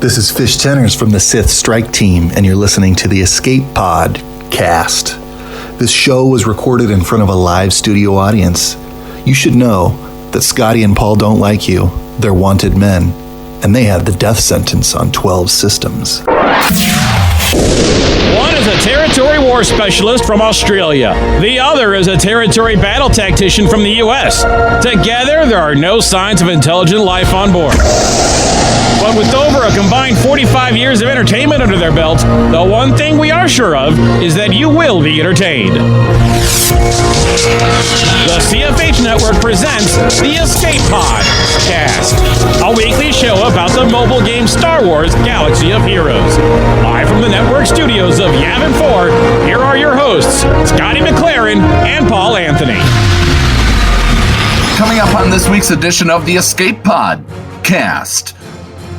This is Fish Tenners from the Sith Strike Team, and you're listening to the Escape Pod cast. This show was recorded in front of a live studio audience. You should know that Scotty and Paul don't like you. They're wanted men, and they have the death sentence on 12 systems. One is a territory war specialist from Australia. The other is a territory battle tactician from the U.S. Together, there are no signs of intelligent life on board. But with over a combined 45 years of entertainment under their belt, the one thing we are sure of is that you will be entertained. The CFH Network presents the Escape Pod cast, a weekly show about the mobile game Star Wars Galaxy of Heroes. Live from the network studios of Yavin 4, here are your hosts, Scotty McLaren and Paul Anthony. Coming up on this week's edition of the Escape Pod cast,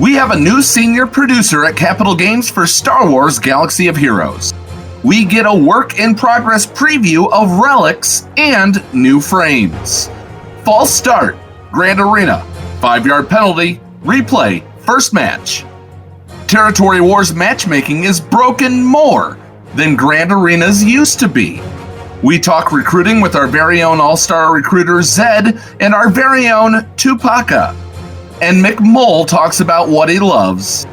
we have a new senior producer at Capital Games for Star Wars Galaxy of Heroes. We get a work-in-progress preview of relics and new frames. False start, Grand Arena, 5-yard penalty, replay, first match. Territory Wars matchmaking is broken more than Grand Arenas used to be. We talk recruiting with our very own all-star recruiter Zedd and our very own Tupacca. And McMole talks about what he loves,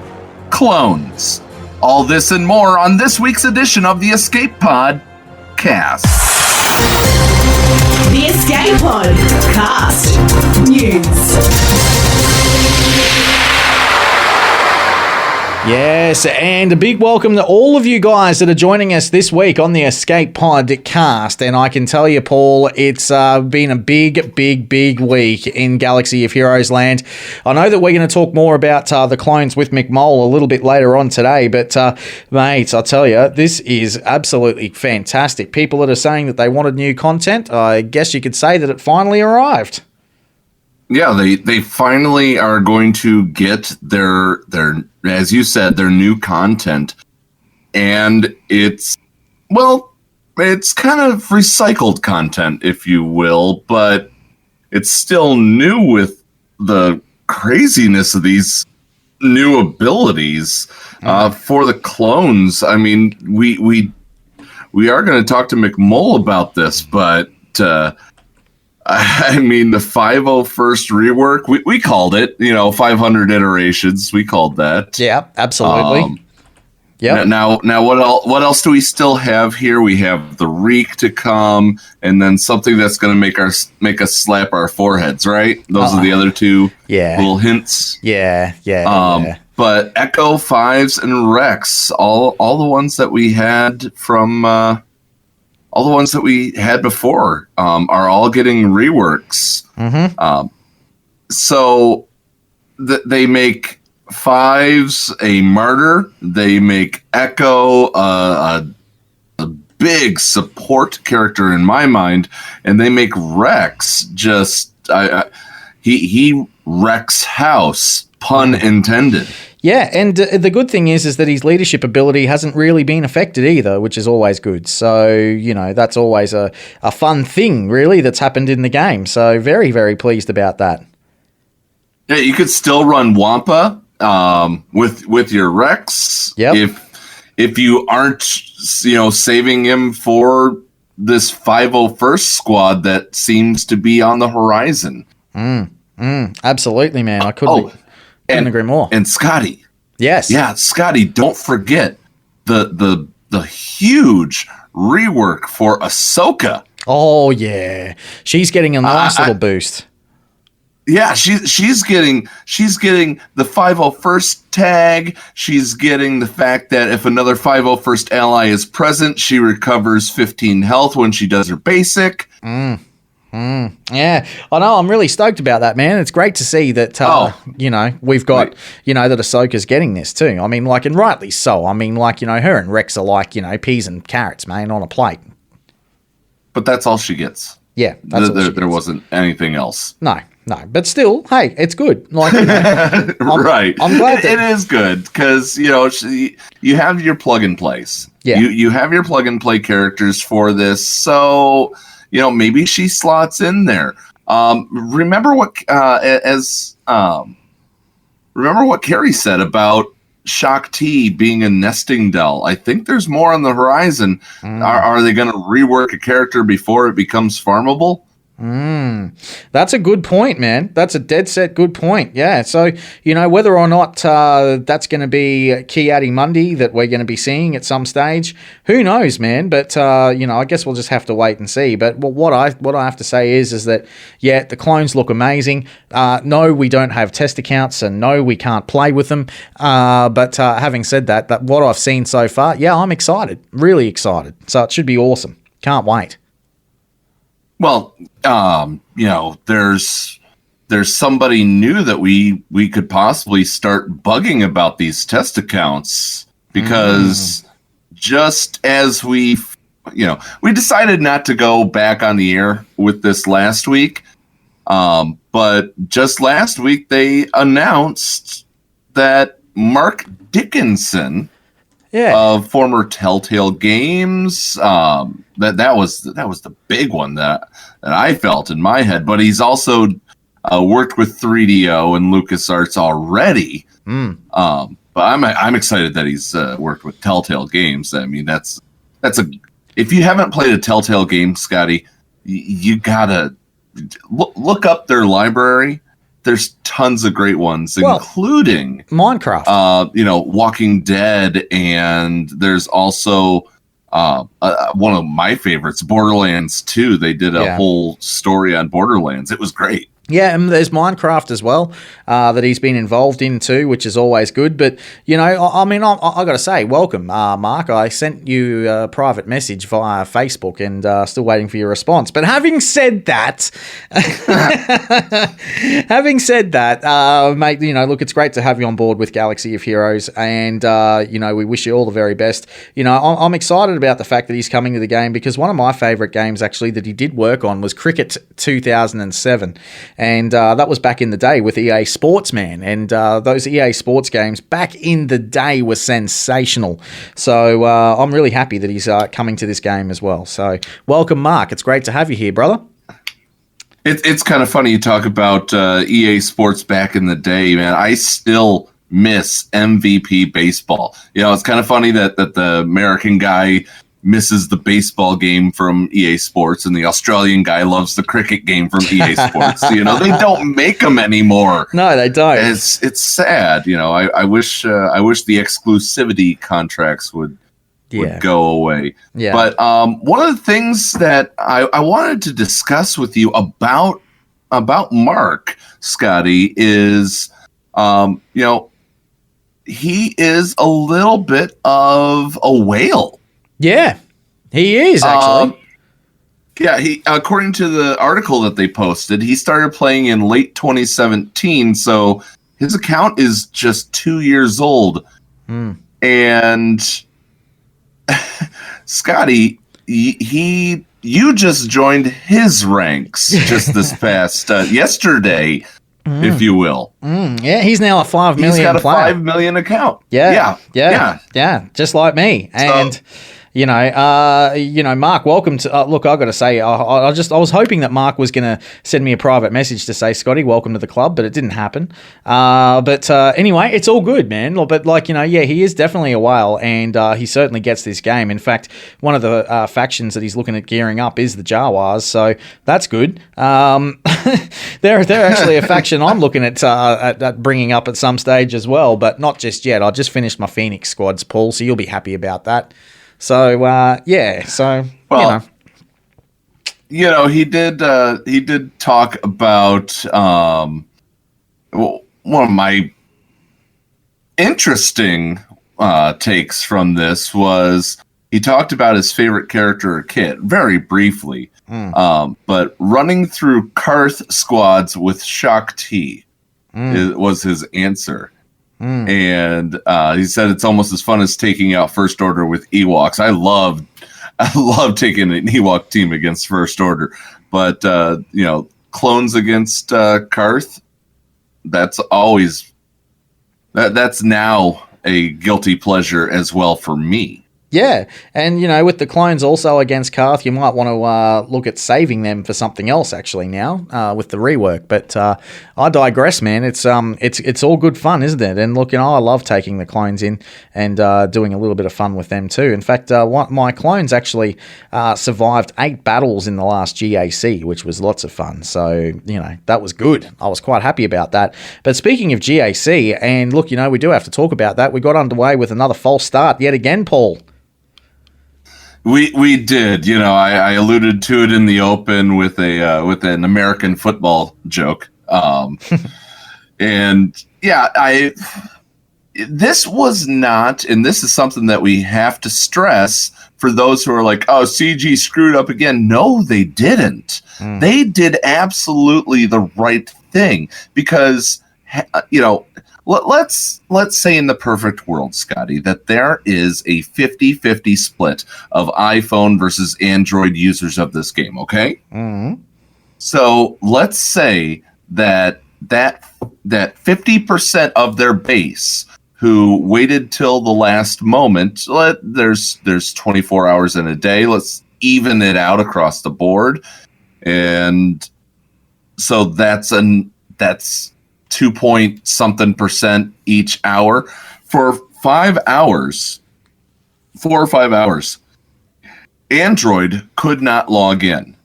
clones. All this and more on this week's edition of the Escape Pod cast. The Escape Pod cast news. Yes, and a big welcome to all of you guys that are joining us this week on the Escape Pod cast. And I can tell you, Paul, it's been a big week in Galaxy of Heroes land. I know that we're going to talk more about the clones with McMole a little bit later on today, but mate, I'll tell you, this is absolutely fantastic. People that are saying that they wanted new content, I guess you could say that it finally arrived. Yeah, they finally are going to get their as you said, their new content. And it's kind of recycled content, if you will, but it's still new with the craziness of these new abilities for the clones. I mean, we are going to talk to McMole about this, but I mean, the 501st rework, we called it, 500 iterations. We called that. Yeah, absolutely. Yeah. Now, what else do we still have here? We have the reek to come, and then something that's going to make us slap our foreheads, right? Those are the other two little hints. Yeah. But Echo 5s and Rex, all the ones that we had from all the ones that we had before are all getting reworks. Mm-hmm. So they make 5s a martyr. They make Echo a big support character in my mind, and they make Rex just he wrecks house, pun intended. Yeah, and the good thing is that his leadership ability hasn't really been affected either, which is always good. So, that's always a fun thing, really, that's happened in the game. So, very, very pleased about that. Yeah, you could still run Wampa with your Rex. Yep. If you aren't, saving him for this 501st squad that seems to be on the horizon. Absolutely, man. I couldn't agree more. And Scotty. Yes. Yeah, Scotty, don't forget the huge rework for Ahsoka. Oh, yeah. She's getting a nice little boost. Yeah, she's getting the 501st tag. She's getting the fact that if another 501st ally is present, she recovers 15 health when she does her basic. Yeah, I know. I'm really stoked about that, man. It's great to see that, we've got, that Ahsoka's getting this too. I mean, and rightly so. I mean, her and Rex are like, peas and carrots, man, on a plate. But that's all she gets. Yeah. There wasn't anything else. No. But still, hey, it's good. Right. I'm glad that it is good because, you have your plug and plays. Yeah. You have your plug and play characters for this. So, maybe she slots in there. Remember what Carrie said about Shock T being a nesting doll. I think there's more on the horizon. Are they going to rework a character before it becomes farmable? That's a good point, man. That's a dead set good point. Yeah. So, whether or not that's going to be key adding Monday that we're going to be seeing at some stage, who knows, man. But, I guess we'll just have to wait and see. But what I have to say is that, yeah, the clones look amazing. No, we don't have test accounts, and no, we can't play with them. But having said that what I've seen so far, yeah, I'm excited. Really excited. So it should be awesome. Can't wait. Well, there's somebody new that we could possibly start bugging about these test accounts, because just as we decided not to go back on the air with this last week, but just last week they announced that Mark Dickinson, of former Telltale Games, that was the big one that I felt in my head. But he's also worked with 3DO and LucasArts already. But I'm excited that he's worked with Telltale Games. I mean, that's if you haven't played a Telltale game, Scotty, you gotta look up their library. There's tons of great ones, including Minecraft, Walking Dead, and there's also one of my favorites, Borderlands 2. They did a whole story on Borderlands. It was great. Yeah, and there's Minecraft as well that he's been involved in too, which is always good. But, I got to say, welcome, Mark. I sent you a private message via Facebook and still waiting for your response. But having said that, mate, look, it's great to have you on board with Galaxy of Heroes, and, we wish you all the very best. I'm excited about the fact that he's coming to the game, because one of my favourite games, actually, that he did work on was Cricket 2007. And that was back in the day with EA Sportsman. And those EA Sports games back in the day were sensational. So I'm really happy that he's coming to this game as well. So welcome, Mark. It's great to have you here, brother. It's kind of funny you talk about EA Sports back in the day, man. I still miss MVP baseball. It's kind of funny that the American guy misses the baseball game from EA Sports, and the Australian guy loves the cricket game from EA Sports. They don't make them anymore. No, they don't. It's sad. I wish the exclusivity contracts would go away. Yeah. But one of the things that I wanted to discuss with you about Mark, Scotty, is he is a little bit of a whale. Yeah, he is, actually. He, according to the article that they posted, he started playing in late 2017, so his account is just 2 years old. And Scotty, you just joined his ranks just this past yesterday, if you will. Yeah, he's now a 5 million player. He's got a 5 million account. Yeah, just like me. And Mark, welcome to. Look, I got to say, I was hoping that Mark was going to send me a private message to say, Scotty, welcome to the club, but it didn't happen. But anyway, it's all good, man. But he is definitely a whale, and he certainly gets this game. In fact, one of the factions that he's looking at gearing up is the Jawas, so that's good. They're actually a faction I'm looking at bringing up at some stage as well, but not just yet. I just finished my Phoenix squads, Paul, so you'll be happy about that. So he did talk about one of my interesting takes from this was he talked about his favorite character or kit very briefly, but running through Karth squads with Shock T was his answer. And he said it's almost as fun as taking out First Order with Ewoks. I love taking an Ewok team against First Order, but clones against Karth, that's now a guilty pleasure as well for me. Yeah, and with the clones also against Karth, you might want to look at saving them for something else. Actually, now with the rework, but I digress, man. It's all good fun, isn't it? And look, I love taking the clones in and doing a little bit of fun with them too. In fact, my clones actually survived 8 battles in the last GAC, which was lots of fun. So that was good. I was quite happy about that. But speaking of GAC, and look, we do have to talk about that. We got underway with another false start yet again, Paul. We did, I alluded to it in the open with an American football joke, and yeah, this was not, and this is something that we have to stress for those who are like, oh, CG screwed up again. No, they didn't. They did absolutely the right thing because Let's say in the perfect world, Scotty, that there is a 50-50 split of iPhone versus Android users of this game, okay? Mm-hmm. So let's say that 50% of their base who waited till the last moment, there's 24 hours in a day, let's even it out across the board. And so that's 2-point-something% each hour for 5 hours, 4 or 5 hours. Android could not log in.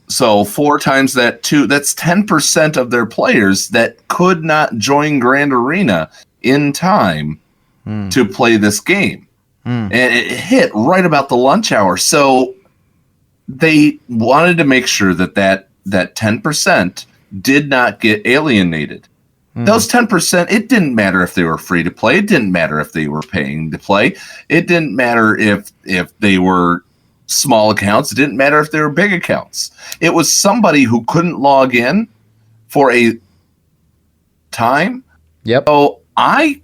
So 4 times that, that's 10% of their players that could not join Grand Arena in time to play this game. And it hit right about the lunch hour. So they wanted to make sure that 10% did not get alienated. Those 10%, it didn't matter if they were free to play. It didn't matter if they were paying to play. It didn't matter if they were small accounts. It didn't matter if they were big accounts. It was somebody who couldn't log in for a time. Yep. So I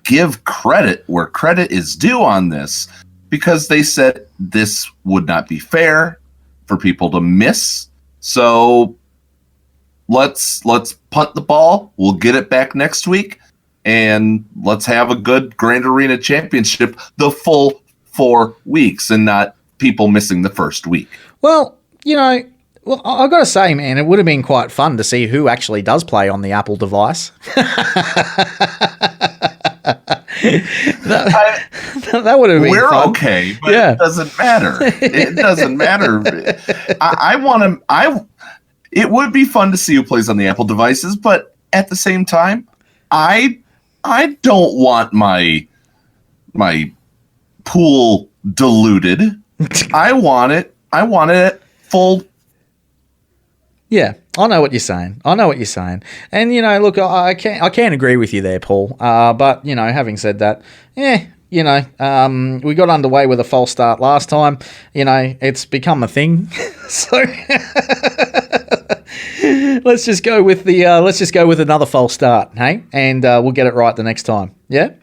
give credit where credit is due on this because they said this would not be fair for people to miss. So let's punt the ball. We'll get it back next week, and let's have a good Grand Arena Championship the full 4 weeks and not people missing the first week. Well, I've got to say, man, it would have been quite fun to see who actually does play on the Apple device. That would have been We're fun. okay, but it doesn't matter. It doesn't matter. It would be fun to see who plays on the Apple devices, but at the same time, I don't want my pool diluted. I want it full. Yeah, I know what you're saying. And look, I can't agree with you there, Paul. But having said that, we got underway with a false start last time. It's become a thing. So let's just go with another false start, hey? And we'll get it right the next time. Yeah?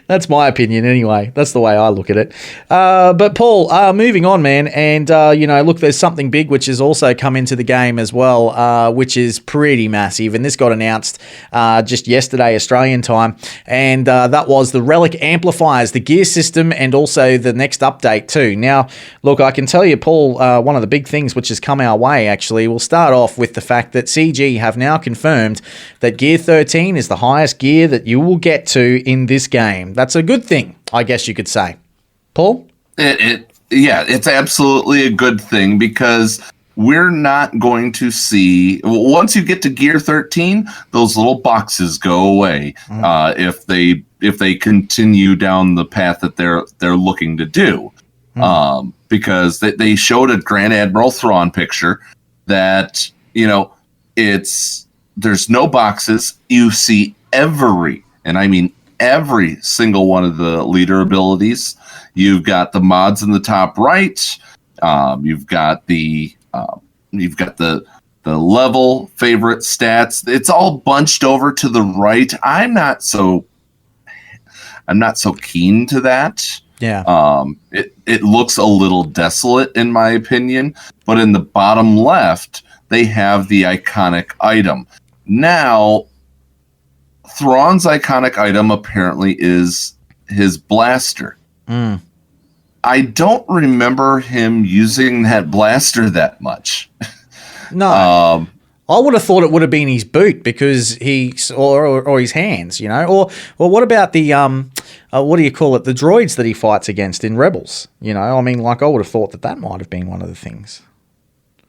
That's my opinion anyway. That's the way I look at it. But Paul, moving on, man. And, look, there's something big which has also come into the game as well, which is pretty massive. And this got announced just yesterday, Australian time. And that was the Relic amplifiers, the gear system, and also the next update too. Now, look, I can tell you, Paul, one of the big things which has come our way, actually, we'll start off with the fact that CG have now confirmed that Gear 13 is the highest gear that you will get to in this game. That's a good thing, I guess you could say. Paul? It's absolutely a good thing because we're not going to see, once you get to Gear 13, those little boxes go away if they continue down the path that they're looking to do. Because they showed a Grand Admiral Thrawn picture that, there's no boxes. You see every single one of the leader abilities. You've got the mods in the top right. You've got the level favorite stats. It's all bunched over to the right. I'm not so keen to that. Yeah. It looks a little desolate in my opinion, but in the bottom left, they have the iconic item. Now, Thrawn's iconic item apparently is his blaster. I don't remember him using that blaster that much. No. I would have thought it would have been his boot because or his hands, or what about the what do you call it? The droids that he fights against in Rebels, I mean, like I would have thought that might have been one of the things.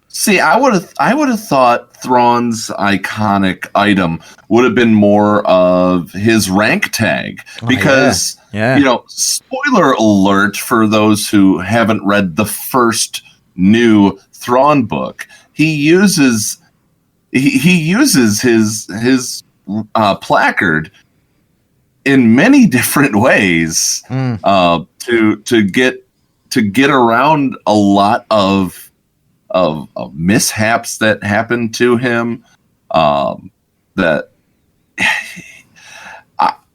See, I would have thought Thrawn's iconic item would have been more of his rank tag because spoiler alert for those who haven't read the first new Thrawn book, he uses his placard in many different ways to get around a lot of mishaps that happened to him. That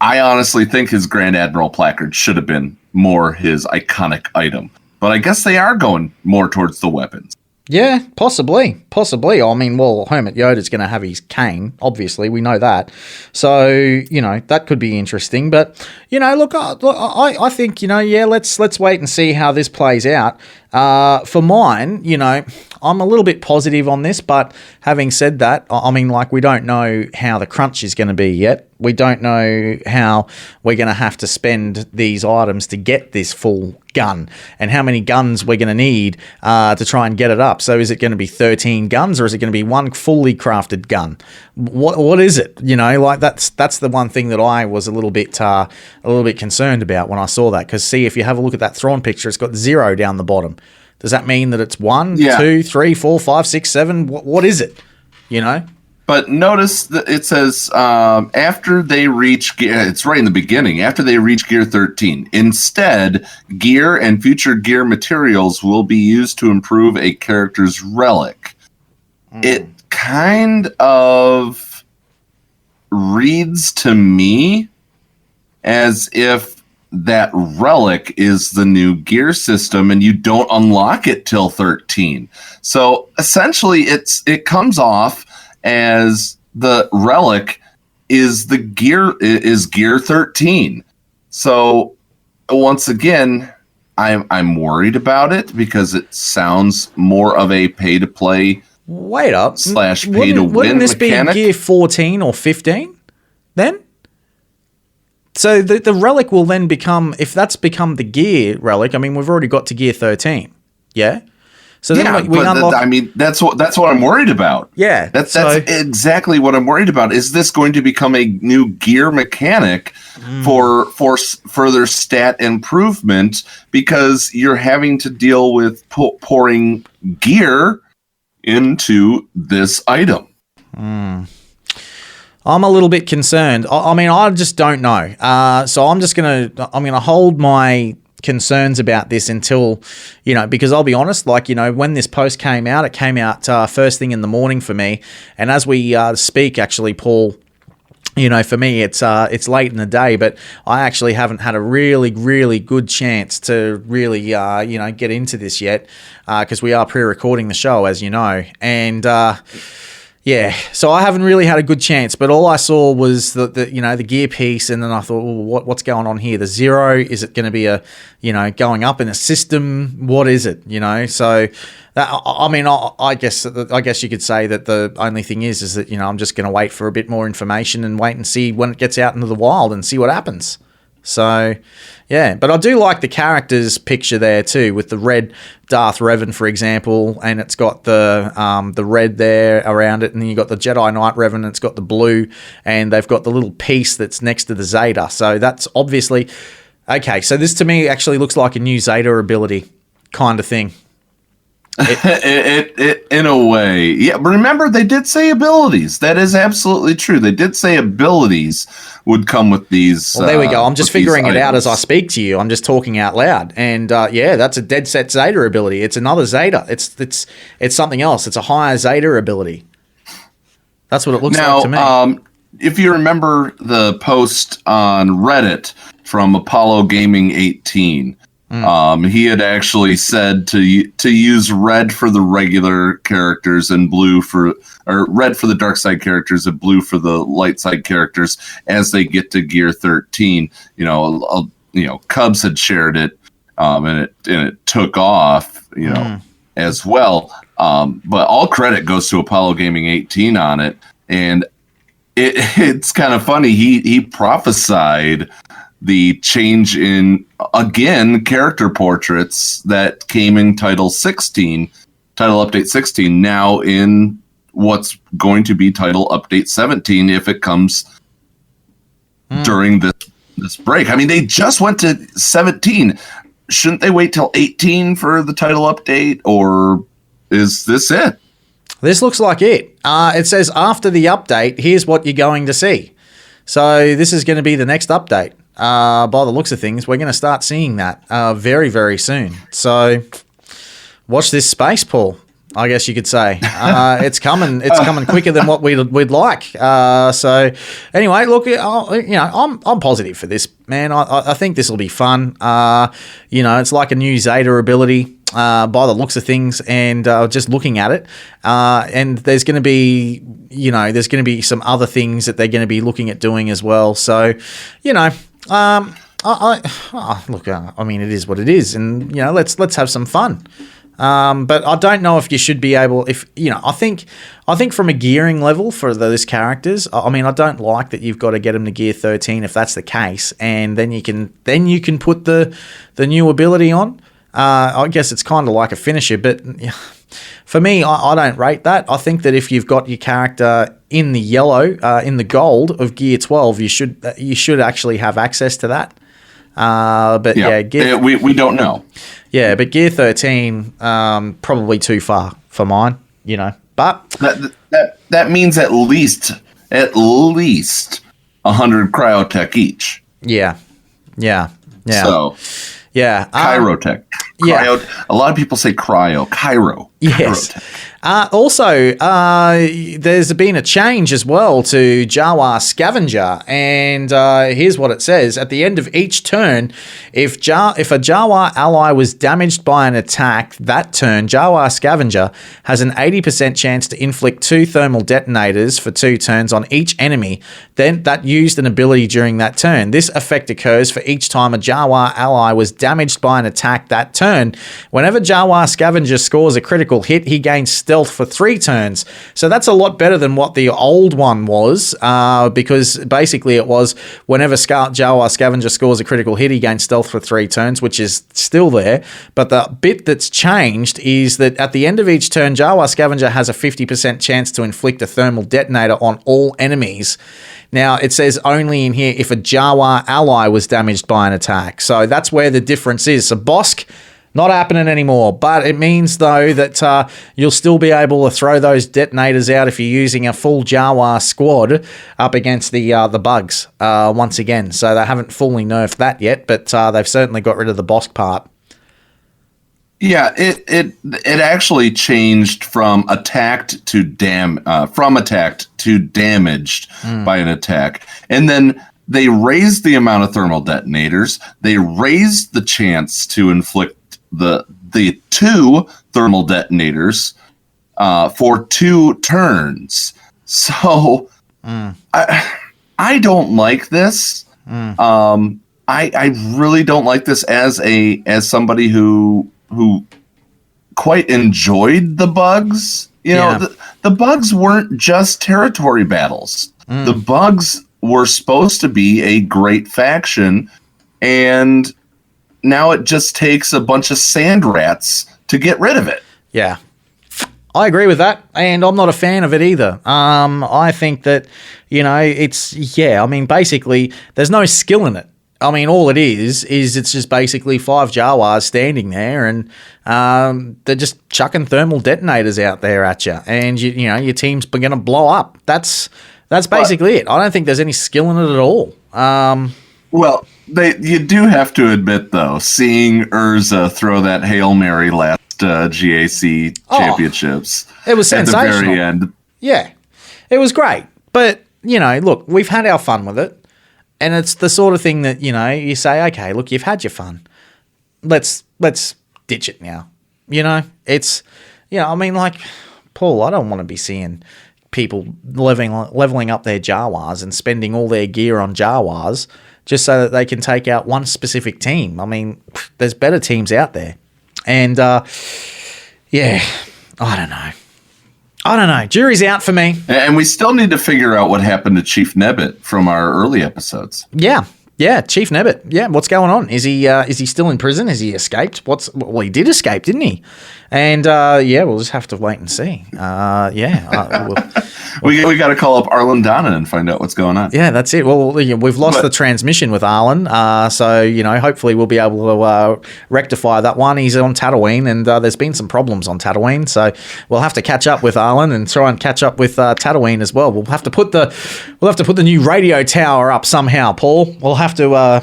I honestly think his Grand Admiral placard should have been more his iconic item, but I guess they are going more towards the weapons. Yeah, possibly. I mean, well, Hermit Yoda's going to have his cane, obviously, we know that. So, that could be interesting. But, look, I think, let's wait and see how this plays out. For mine, I'm a little bit positive on this, but having said that, I mean, like, we don't know how the crunch is going to be yet. We don't know how we're going to have to spend these items to get this full gun and how many guns we're going to need to try and get it up. So is it going to be 13 guns or is it going to be one fully crafted gun? What is it? Like that's the one thing that I was a little bit concerned about when I saw that. Because see, if you have a look at that Thrawn picture, it's got 0 down the bottom. Does that mean that it's 1, 2, 3, 4, 5, 6, 7? What is it? But notice that it says after they reach gear, it's right in the beginning, after they reach gear 13. Instead, gear and future gear materials will be used to improve a character's relic. It kind of reads to me as if that relic is the new gear system and you don't unlock it till 13. So essentially it comes off as the relic is gear 13. So once again, I'm worried about it because it sounds more of a pay to play. Wait up. / pay to win wouldn't this mechanic. Be gear 14 or 15 then? So the relic will then become, if that's become the gear relic, I mean, we've already got to gear 13. Yeah? So then we unlock. I mean, that's what I'm worried about. Yeah, that's exactly what I'm worried about. Is this going to become a new gear mechanic for further stat improvement? Because you're having to deal with pouring gear into this item. I'm a little bit concerned. I mean, I just don't know. So I'm gonna hold my concerns about this until, because I'll be honest, like, when this post came out, it came out first thing in the morning for me. And as we speak, actually, Paul, for me, it's late in the day, but I actually haven't had a really, really good chance to really, get into this yet, because we are pre-recording the show, as you know. And, yeah, so I haven't really had a good chance, but all I saw was the gear piece, and then I thought, well, what's going on here? The 0, is it going to be going up in a system? What is it? So that, I mean, I guess you could say that the only thing is that I'm just going to wait for a bit more information and wait and see when it gets out into the wild and see what happens. So, yeah, but I do like the character's picture there too, with the red Darth Revan, for example, and it's got the red there around it, and then you got the Jedi Knight Revan, and it's got the blue, and they've got the little piece that's next to the Zeta. So that's obviously okay. So this to me actually looks like a new Zeta ability kind of thing. It in a way, yeah. But remember, they did say abilities. That is absolutely true. They did say abilities would come with these. Well, there we go. I'm just figuring it out as I speak to you. I'm just talking out loud, and yeah, that's a dead set Zeta ability. It's another Zeta. It's something else. It's a higher Zeta ability. That's what it looks like to me. If you remember the post on Reddit from Apollo Gaming 18. He had actually said to use red for the regular characters and red for the dark side characters and blue for the light side characters as they get to gear 13. Cubs had shared it, and it took off, as well. But all credit goes to Apollo Gaming 18 on it, and it's kind of funny. He prophesied the change in, again, character portraits that came in Title Update 16, now in what's going to be Title Update 17 if it comes during this break. I mean, they just went to 17. Shouldn't they wait till 18 for the title update, or is this it? This looks like it. It says after the update, here's what you're going to see. So this is going to be the next update. By the looks of things, we're going to start seeing that very, very soon. So watch this space, Paul. I guess you could say it's coming. It's coming quicker than what we'd like. So anyway, look, I'm positive for this, man. I think this will be fun. It's like a new Zeta ability. By the looks of things, and just looking at it, and there's going to be, some other things that they're going to be looking at doing as well. So, look, I mean, it is what it is, and let's have some fun. But I don't know if you should be able. I think from a gearing level for those characters, I mean, I don't like that you've got to get them to gear 13 if that's the case, and then you can put the new ability on. I guess it's kind of like a finisher, but for me, I don't rate that. I think that if you've got your character in the yellow, in the gold of gear 12, you should actually have access to that. But we don't know. Yeah, but gear 13, probably too far for mine, But that means at least 100 cryotech each. Yeah. So yeah, Chirotech. Yeah. A lot of people say Chiro. Yes. Also, there's been a change as well to Jawa Scavenger, and here's what it says. At the end of each turn, if a Jawa ally was damaged by an attack that turn, Jawa Scavenger has an 80% chance to inflict 2 thermal detonators for 2 turns on each enemy then that used an ability during that turn. This effect occurs for each time a Jawa ally was damaged by an attack that turn. Whenever Jawa Scavenger scores a critical hit, he gains stealth for 3 turns. So that's a lot better than what the old one was, because basically it was whenever Jawa Scavenger scores a critical hit, he gains stealth for 3 turns, which is still there. But the bit that's changed is that at the end of each turn, Jawa Scavenger has a 50% chance to inflict a thermal detonator on all enemies. Now, it says only in here if a Jawa ally was damaged by an attack. So that's where the difference is. So Bosk, not happening anymore. But it means, though, that you'll still be able to throw those detonators out if you're using a full Jawa squad up against the bugs once again. So they haven't fully nerfed that yet, but they've certainly got rid of the Bosk part. Yeah, it actually changed from attacked to damaged by an attack, and then they raised the amount of thermal detonators. They raised the chance to inflict the 2 thermal detonators for 2 turns. So I don't like this. I really don't like this as somebody who quite enjoyed the bugs. The bugs weren't just territory battles. The bugs were supposed to be a great faction, and now it just takes a bunch of sand rats to get rid of it. Yeah, I agree with that, and I'm not a fan of it either. I think that, basically there's no skill in it. I mean, all it is it's just basically 5 Jawas standing there, and they're just chucking thermal detonators out there at you, and your team's going to blow up. That's basically it. I don't think there's any skill in it at all. Well, you do have to admit, though, seeing Urza throw that Hail Mary last GAC championships, it was sensational. At the very end. Yeah, it was great. But, look, we've had our fun with it. And it's the sort of thing that, you say, okay, look, you've had your fun. let's ditch it now. You know, it's, you know, I mean, like, Paul, I don't want to be seeing people leveling up their Jawas and spending all their gear on Jawas just so that they can take out one specific team. I mean, there's better teams out there. And, yeah, I don't know. Jury's out for me. And we still need to figure out what happened to Chief Nebbit from our early episodes. Yeah, Chief Nebbit. Yeah, what's going on? Is he still in prison? Has he escaped? Well, he did escape, didn't he? And yeah, we'll just have to wait and see. We got to call up Arlen Donna and find out what's going on. Yeah, that's it. Well, we've lost the transmission with Arlen, so you know, hopefully we'll be able to rectify that one. He's on Tatooine, and there's been some problems on Tatooine, so we'll have to catch up with Arlen and try and catch up with Tatooine as well. We'll have to put the new radio tower up somehow, Paul. We'll have to. Our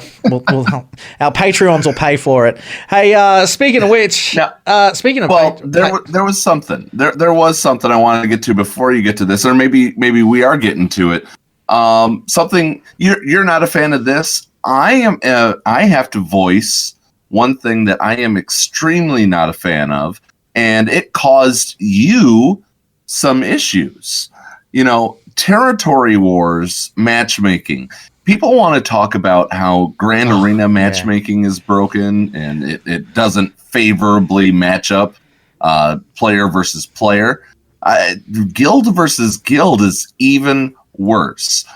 Patreons will pay for it. Hey, speaking of which, there was something. There was something I wanted to get to before you get to this, or maybe we are getting to it. Something you're not a fan of this. I am. I have to voice one thing that I am extremely not a fan of, and it caused you some issues. You know, territory wars, matchmaking. People want to talk about how Grand Arena matchmaking is broken and it doesn't favorably match up player versus player. Guild versus guild is even worse.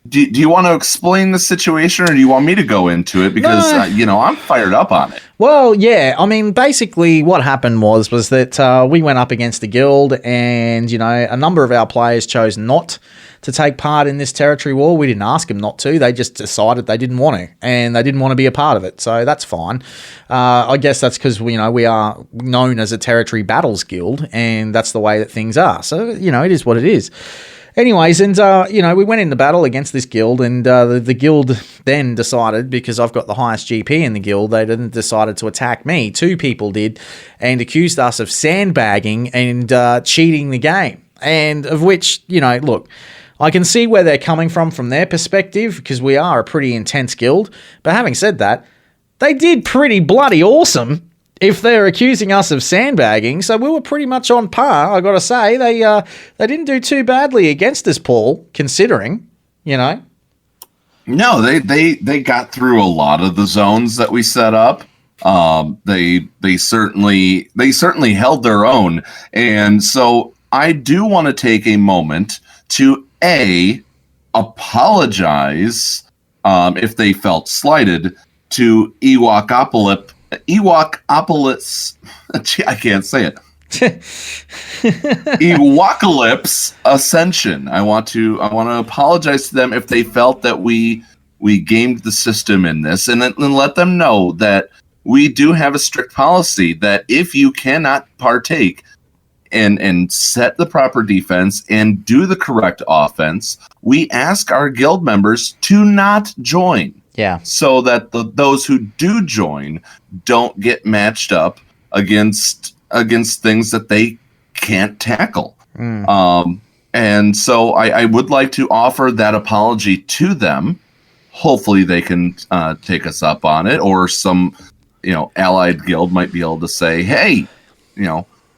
Do you want to explain the situation, or do you want me to go into it? Because, I'm fired up on it. Well, yeah. I mean, basically what happened was that we went up against the guild, and, you know, a number of our players chose not to take part in this territory war. We didn't ask them not to. They just decided they didn't want to, and they didn't want to be a part of it. So that's fine. I guess that's because, we are known as a territory battles guild, and that's the way that things are. So, it is what it is. Anyways, and, we went into battle against this guild, and the guild then decided, because I've got the highest GP in the guild, they then decided to attack me. 2 people did, and accused us of sandbagging and cheating the game. And of which, look, I can see where they're coming from their perspective, because we are a pretty intense guild. But having said that, they did pretty bloody awesome if they're accusing us of sandbagging. So we were pretty much on par, I got to say. They didn't do too badly against us, Paul, considering, No, they got through a lot of the zones that we set up. They certainly held their own. And so I do want to take a moment to apologize if they felt slighted to Ewokopolis. I can't say it. Ewocalypse Ascension. I want to apologize to them if they felt that we gamed the system in this, and let them know that we do have a strict policy that if you cannot partake and set the proper defense and do the correct offense, we ask our guild members to not join. Yeah. So that those who do join don't get matched up against things that they can't tackle. And so I would like to offer that apology to them. Hopefully they can take us up on it, or some, allied guild might be able to say, hey,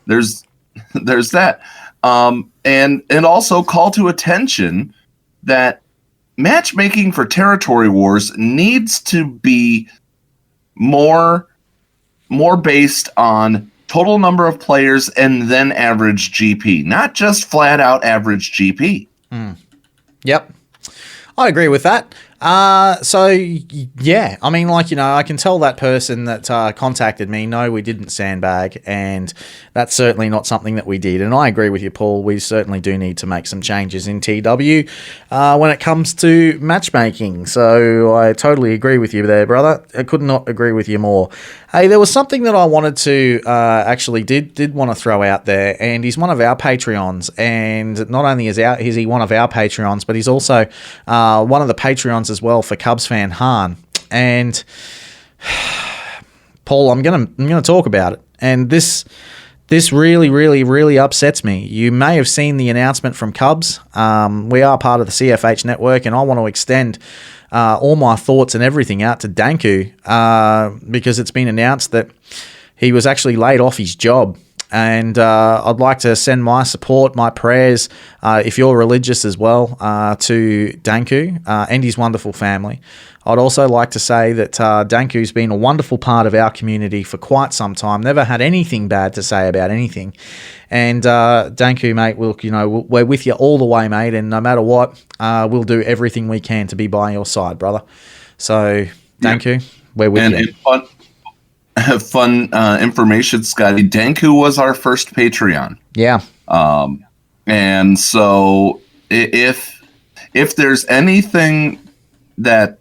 there's that. And also call to attention that matchmaking for territory wars needs to be more based on total number of players and then average GP, not just flat out average GP. Yep. I agree with that. So yeah, I mean, I can tell that person that contacted me, no, we didn't sandbag, and that's certainly not something that we did. And I agree with you, Paul. We certainly do need to make some changes in TW when it comes to matchmaking. So I totally agree with you there, brother. I could not agree with you more. Hey, there was something that I wanted to actually did want to throw out there, and he's one of our Patreons. And not only is he one of our Patreons, but he's also one of the Patreons as well for Cubs fan Han. And Paul, I'm gonna talk about it. And this really, really, really upsets me. You may have seen the announcement from Cubs. We are part of the CFH network, and I want to extend all my thoughts and everything out to Danku because it's been announced that he was actually laid off his job. And I'd like to send my support, my prayers, if you're religious as well, to Danku and his wonderful family. I'd also like to say that Danku's been a wonderful part of our community for quite some time. Never had anything bad to say about anything. And Danku, mate, we're with you all the way, mate. And no matter what, we'll do everything we can to be by your side, brother. So, Danku, we're with you. Fun information, Scotty. Danku was our first Patreon. Yeah. And so if there's anything that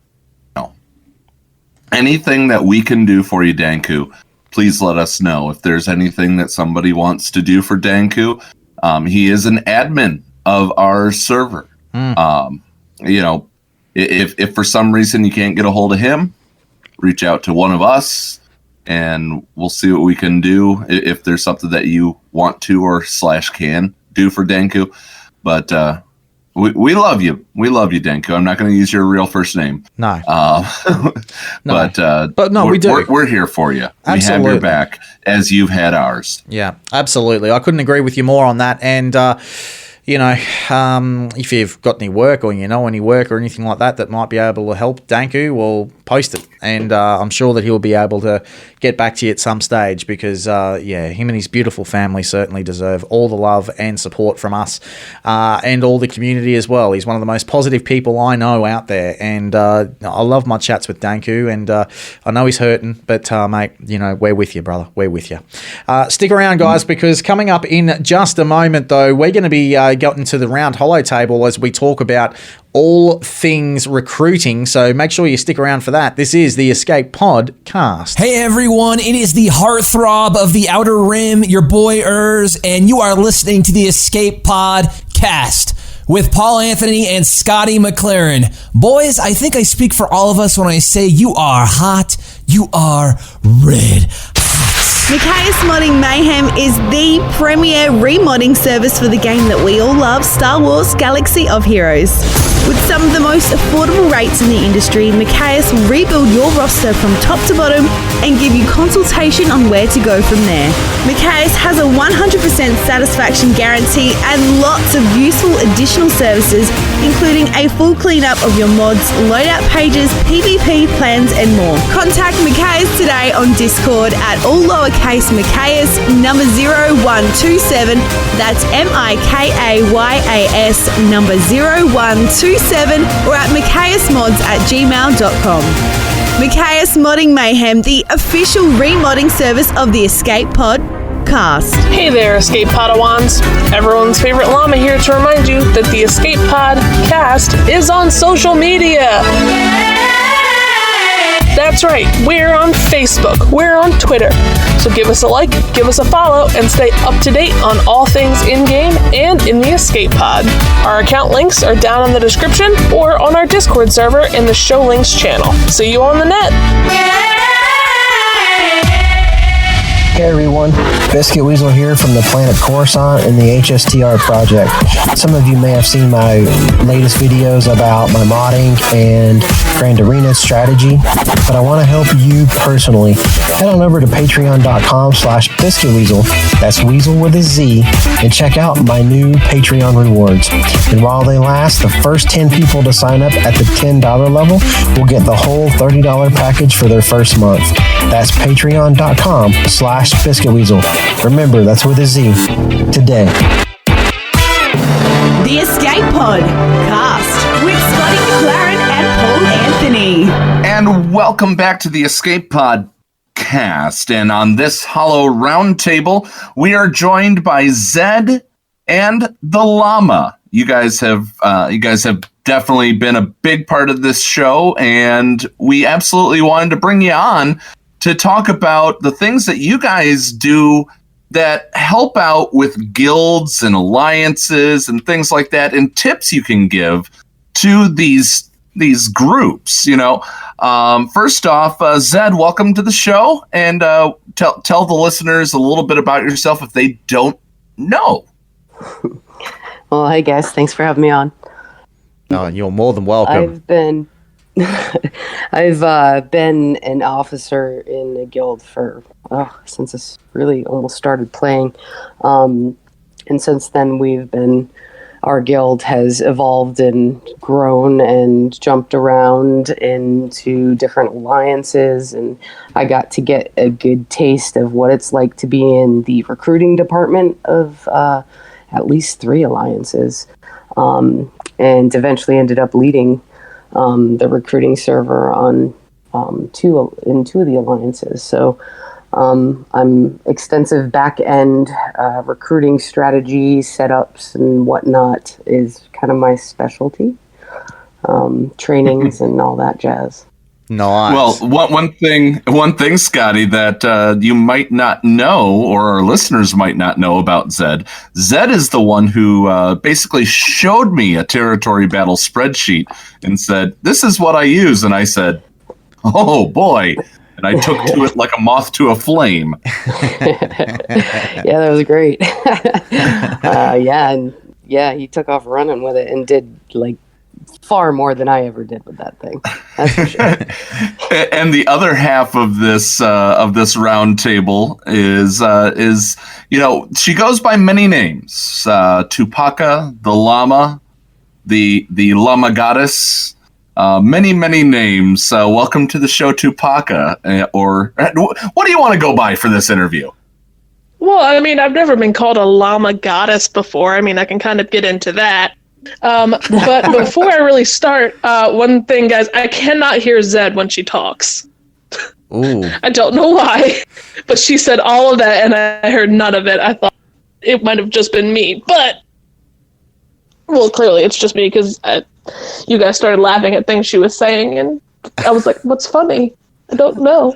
we can do for you, Danku, please let us know. If there's anything that somebody wants to do for Danku, he is an admin of our server. If for some reason you can't get a hold of him, reach out to one of us. And we'll see what we can do if there's something that you want to or / can do for Danku. But we love you. We love you, Danku. I'm not going to use your real first name. No. But no, we do. We're here for you. Absolutely. We have your back as you've had ours. Yeah, absolutely. I couldn't agree with you more on that. And, if you've got any work or any work or anything like that might be able to help Danku, well, post it. And I'm sure that he'll be able to get back to you at some stage because, him and his beautiful family certainly deserve all the love and support from us and all the community as well. He's one of the most positive people I know out there. And I love my chats with Danku. And I know he's hurting, but, mate, we're with you, brother. We're with you. Stick around, guys, because coming up in just a moment, though, we're going to be getting to the round hollow table as we talk about all things recruiting. So make sure you stick around for that. This is the Escape Podcast. Hey everyone, it is the heartthrob of the Outer Rim, your boy Urs, and you are listening to the Escape Podcast with Paul Anthony and Scotty McLaren. Boys, I think I speak for all of us when I say you are hot, you are red hot. Micaeus Modding Mayhem is the premier remodding service for the game that we all love, Star Wars Galaxy of Heroes. With some of the most affordable rates in the industry, Micaeus will rebuild your roster from top to bottom and give you consultation on where to go from there. Micaeus has a 100% satisfaction guarantee and lots of useful additional services, including a full cleanup of your mods, loadout pages, PvP plans, and more. Contact Micaeus today on Discord at all lowercase Micaeus number 0127. That's MIKAYAS number 0127, or at micaeusmods@gmail.com. Micaeus Modding Mayhem, the official remodding service of the Escape Podcast. Hey there, Escape Padawans. Everyone's favorite Llama here to remind you that the Escape Podcast is on social media. That's right, we're on Facebook, we're on Twitter. So give us a like, give us a follow, and stay up to date on all things in-game and in the Escape Pod. Our account links are down in the description or on our Discord server in the Show Links channel. See you on the net. Hey everyone, Biscuit Weasel here from the planet Coruscant and the HSTR project. Some of you may have seen my latest videos about my modding and Grand Arena strategy, but I want to help you personally. Head on over to patreon.com/biscuitweasel, that's Weasel with a Z, and check out my new Patreon rewards. And while they last, the first 10 people to sign up at the $10 level will get the whole $30 package for their first month. That's patreon.com/biscuitweasel. Remember, that's with a Z. Today. The Escape Podcast with Scotty McLaren and Paul Anthony. And welcome back to the Escape Podcast. And on this Hollow Roundtable, we are joined by Zedd and the Llama. You guys have definitely been a big part of this show, and we absolutely wanted to bring you on to talk about the things that you guys do that help out with guilds and alliances and things like that, and tips you can give to these groups. First off, Zedd, welcome to the show, and tell the listeners a little bit about yourself if they don't know. Well, hey guys, thanks for having me on. Oh, you're more than welcome. I've been an officer in a guild for since I really almost started playing, and since then our guild has evolved and grown and jumped around into different alliances, and I got to get a good taste of what it's like to be in the recruiting department of at least 3 alliances, and eventually ended up leading the recruiting server on two of the alliances. So I'm extensive back-end recruiting strategy, setups, and whatnot is kind of my specialty. Trainings and all that jazz. Nice. Well, one thing, Scotty, that you might not know, or our listeners might not know about Zedd. Zedd is the one who basically showed me a territory battle spreadsheet and said, "This is what I use," and I said, "Oh boy." And I took to it like a moth to a flame. Yeah, that was great. He took off running with it and did like far more than I ever did with that thing. That's for sure. And the other half of this round table is she goes by many names: Tupacca, the Llama, the Llama goddess. Many names. Welcome to the show, Tupacca. Or what do you want to go by for this interview? Well, I mean, I've never been called a llama goddess before. I mean, I can kind of get into that. But before I really start, one thing, guys, I cannot hear Zedd when she talks. Ooh. I don't know why, but she said all of that, and I heard none of it. I thought it might have just been me, but well, clearly it's just me because you guys started laughing at things she was saying, and I was like, "What's funny? I don't know."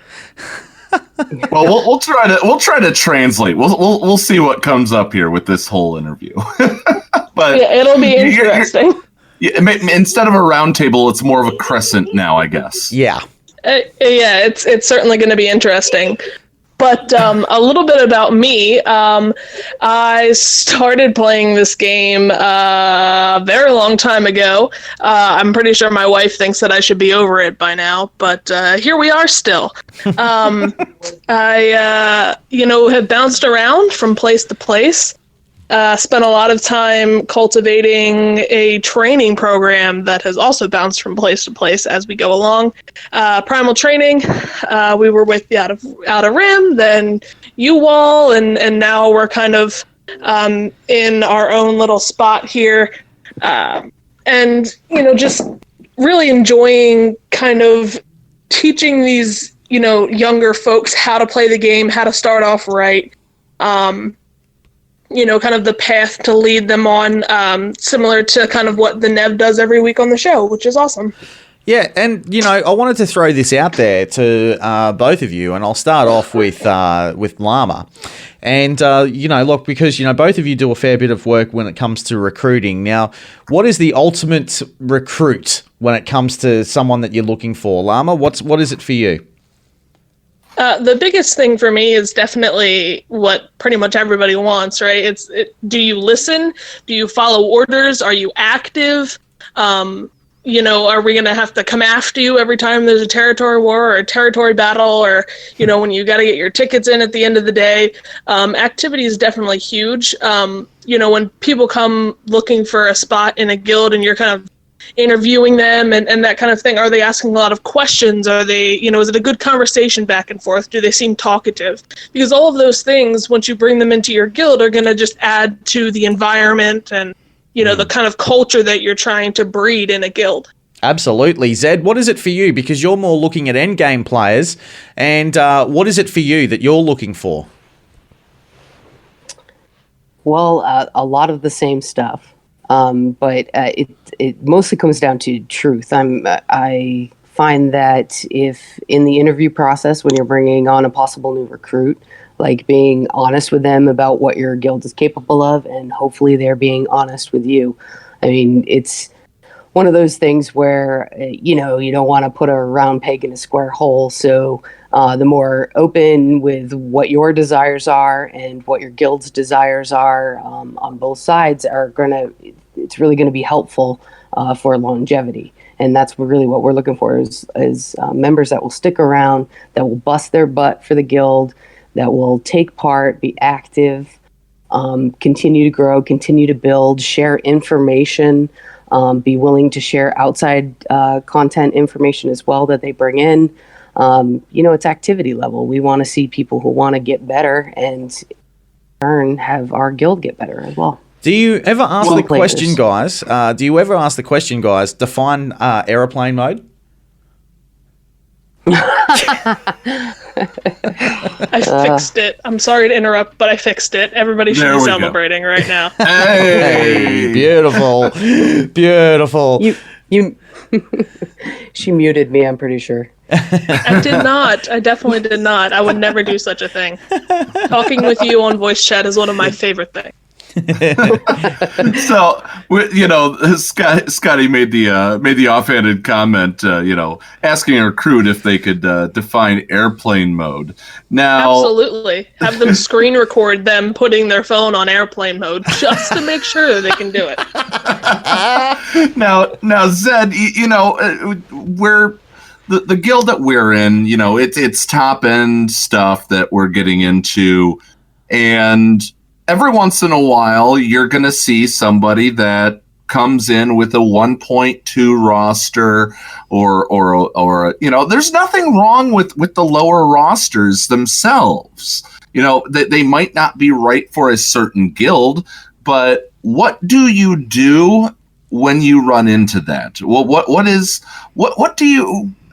Well, we'll try to translate. We'll see what comes up here with this whole interview. But yeah, it'll be interesting. Instead of a round table, it's more of a crescent now, I guess. Yeah. Yeah, it's certainly going to be interesting. But a little bit about me. I started playing this game a very long time ago. I'm pretty sure my wife thinks that I should be over it by now, but here we are still. I have bounced around from place to place. Spent a lot of time cultivating a training program that has also bounced from place to place as we go along. Primal training, we were with the Outer Rim, then U-Wall, and now we're kind of in our own little spot here. And, just really enjoying kind of teaching these, younger folks how to play the game, how to start off right. Kind of the path to lead them on, similar to kind of what the Nev does every week on the show, which is awesome. Yeah, and, I wanted to throw this out there to both of you, and I'll start off with Llama. And, look, because, both of you do a fair bit of work when it comes to recruiting. Now, what is the ultimate recruit when it comes to someone that you're looking for? Llama, what is it for you? The biggest thing for me is definitely what pretty much everybody wants, right? Do you listen? Do you follow orders? Are you active? Are we going to have to come after you every time there's a territory war or a territory battle, or, when you got to get your tickets in at the end of the day? Activity is definitely huge. When people come looking for a spot in a guild and you're kind of interviewing them and that kind of thing, are they asking a lot of questions? Are they, is it a good conversation back and forth? Do they seem talkative? Because all of those things, once you bring them into your guild, are going to just add to the environment and, the kind of culture that you're trying to breed in a guild. Absolutely. Zedd, what is it for you? Because you're more looking at endgame players, and what is it for you that you're looking for? Well, a lot of the same stuff. But it mostly comes down to truth. I find that if in the interview process, when you're bringing on a possible new recruit, like being honest with them about what your guild is capable of, and hopefully they're being honest with you. I mean, it's one of those things where, you don't want to put a round peg in a square hole. So the more open with what your desires are and what your guild's desires are on both sides it's really going to be helpful for longevity. And that's really what we're looking for is members that will stick around, that will bust their butt for the guild, that will take part, be active, continue to grow, continue to build, share information, be willing to share outside content information as well that they bring in. It's activity level. We want to see people who want to get better and in turn have our guild get better as well. Do you ever ask the question, guys? Define airplane mode. I fixed it. I'm sorry to interrupt, but I fixed it. Everybody should be celebrating right now. Hey, beautiful. You She muted me, I'm pretty sure. I did not. I definitely did not. I would never do such a thing. Talking with you on voice chat is one of my favorite things. So, Scotty made the offhanded comment, asking a recruit if they could define airplane mode. Now, absolutely, have them screen record them putting their phone on airplane mode just to make sure that they can do it. now, Zedd, we're the guild that we're in. It's top end stuff that we're getting into, and every once in a while, you're going to see somebody that comes in with a 1.2 roster or there's nothing wrong with the lower rosters themselves. They might not be right for a certain guild, but what do you do when you run into that? Well,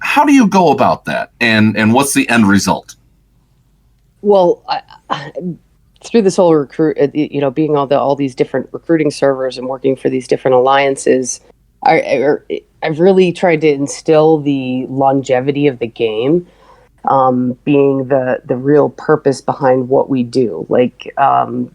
how do you go about that? And what's the end result? Well, through this whole being all these different recruiting servers and working for these different alliances, I've really tried to instill the longevity of the game, being the real purpose behind what we do. Like,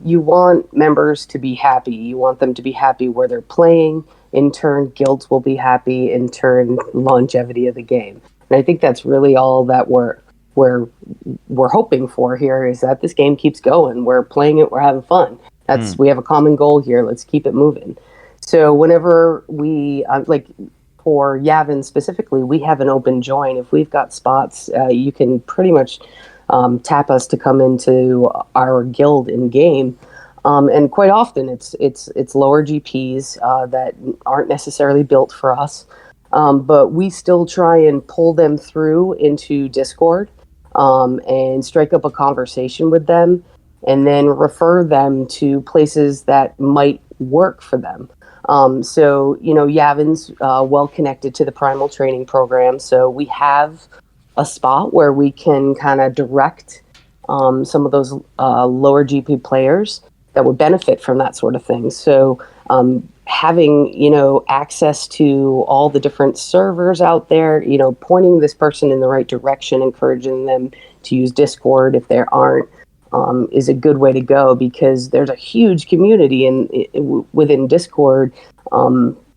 you want members to be happy. You want them to be happy where they're playing. In turn, guilds will be happy. In turn, longevity of the game. And I think that's really all that we're hoping for here, is that this game keeps going. We're playing it, we're having fun. We have a common goal here. Let's keep it moving. So whenever we for Yavin specifically, we have an open join. If we've got spots, you can pretty much tap us to come into our guild in game. And quite often it's lower GPs that aren't necessarily built for us, but we still try and pull them through into Discord. And strike up a conversation with them, and then refer them to places that might work for them. Yavin's well connected to the Primal Training Program, so we have a spot where we can kind of direct some of those lower GP players that would benefit from that sort of thing. So having, access to all the different servers out there, pointing this person in the right direction, encouraging them to use Discord if there aren't, is a good way to go, because there's a huge community within Discord.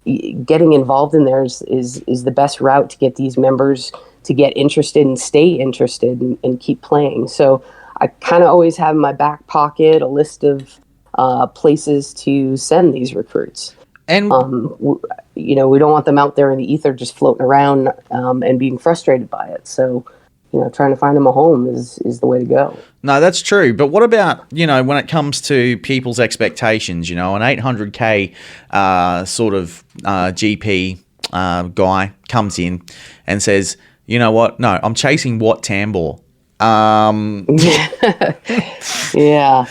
Getting involved in there is the best route to get these members to get interested and stay interested and keep playing. So I kind of always have in my back pocket a list of places to send these recruits. And we don't want them out there in the ether just floating around and being frustrated by it. So, trying to find them a home is the way to go. No, that's true. But what about, when it comes to people's expectations, an 800K sort of GP guy comes in and says, you know what? No, I'm chasing Wat Tambor. Yeah.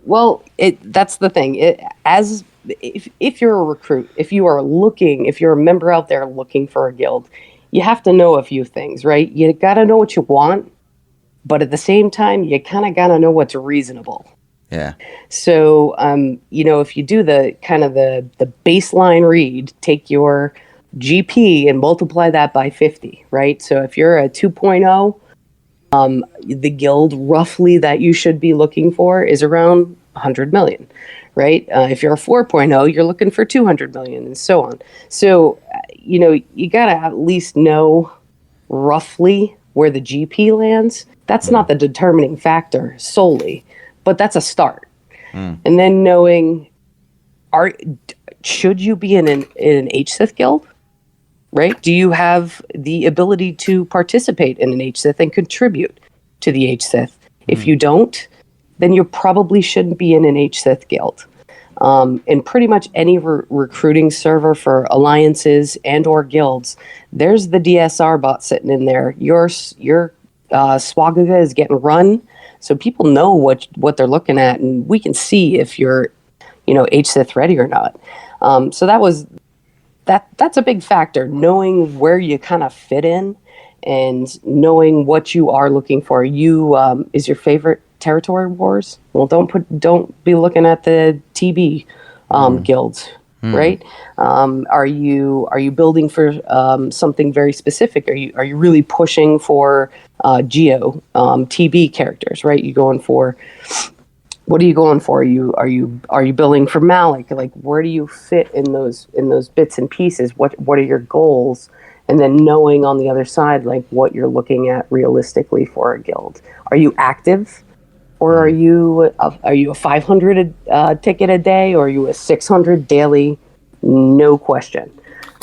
Well, that's the thing. If you're a recruit, if you're a member out there looking for a guild, you have to know a few things, right? You got to know what you want, but at the same time, you kind of got to know what's reasonable. Yeah. So, if you do the kind of the baseline read, take your GP and multiply that by 50, right? So if you're a 2.0, the guild roughly that you should be looking for is around 100 million, right? If you're a 4.0, you're looking for 200 million and so on. So, you got to at least know roughly where the GP lands. That's not the determining factor solely, but that's a start. And then knowing, should you be in an HSIF guild? right? Do you have the ability to participate in an HSITH and contribute to the HSITH? If you don't, then you probably shouldn't be in an HSITH guild. In pretty much any recruiting server for alliances and or guilds, there's the DSR bot sitting in there. Your Swagaga is getting run, so people know what they're looking at, and we can see if you're, HSITH ready or not. So that's a big factor, knowing where you kind of fit in and knowing what you are looking for. Is your favorite territory wars? Well, don't be looking at the TB guilds, right? Are you building for something very specific? Are you really pushing for Geo TB characters, right? What are you going for? Are you building for Malik? Like, where do you fit in those bits and pieces? What are your goals? And then knowing on the other side, like, what you're looking at realistically for a guild. Are you active, or are you a 500 ticket a day, or are you a 600 daily? No question.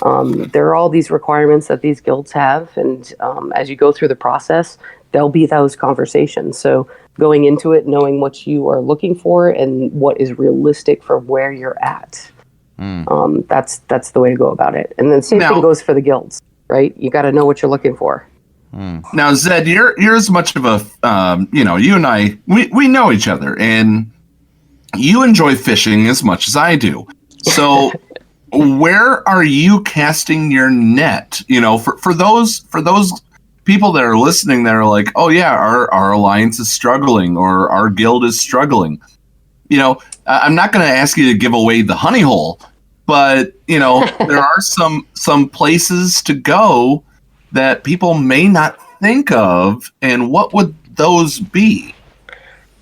There are all these requirements that these guilds have, and as you go through the process, there'll be those conversations. So going into it, knowing what you are looking for and what is realistic for where you're at. That's the way to go about it. And then same thing goes for the guilds, right? You got to know what you're looking for. Now, Zedd, you're as much of a, you and I, we know each other, and you enjoy fishing as much as I do. So where are you casting your net? For those people that are listening that are like, oh yeah, our alliance is struggling, or our guild is struggling. I'm not going to ask you to give away the honey hole, but there are some places to go that people may not think of, and what would those be?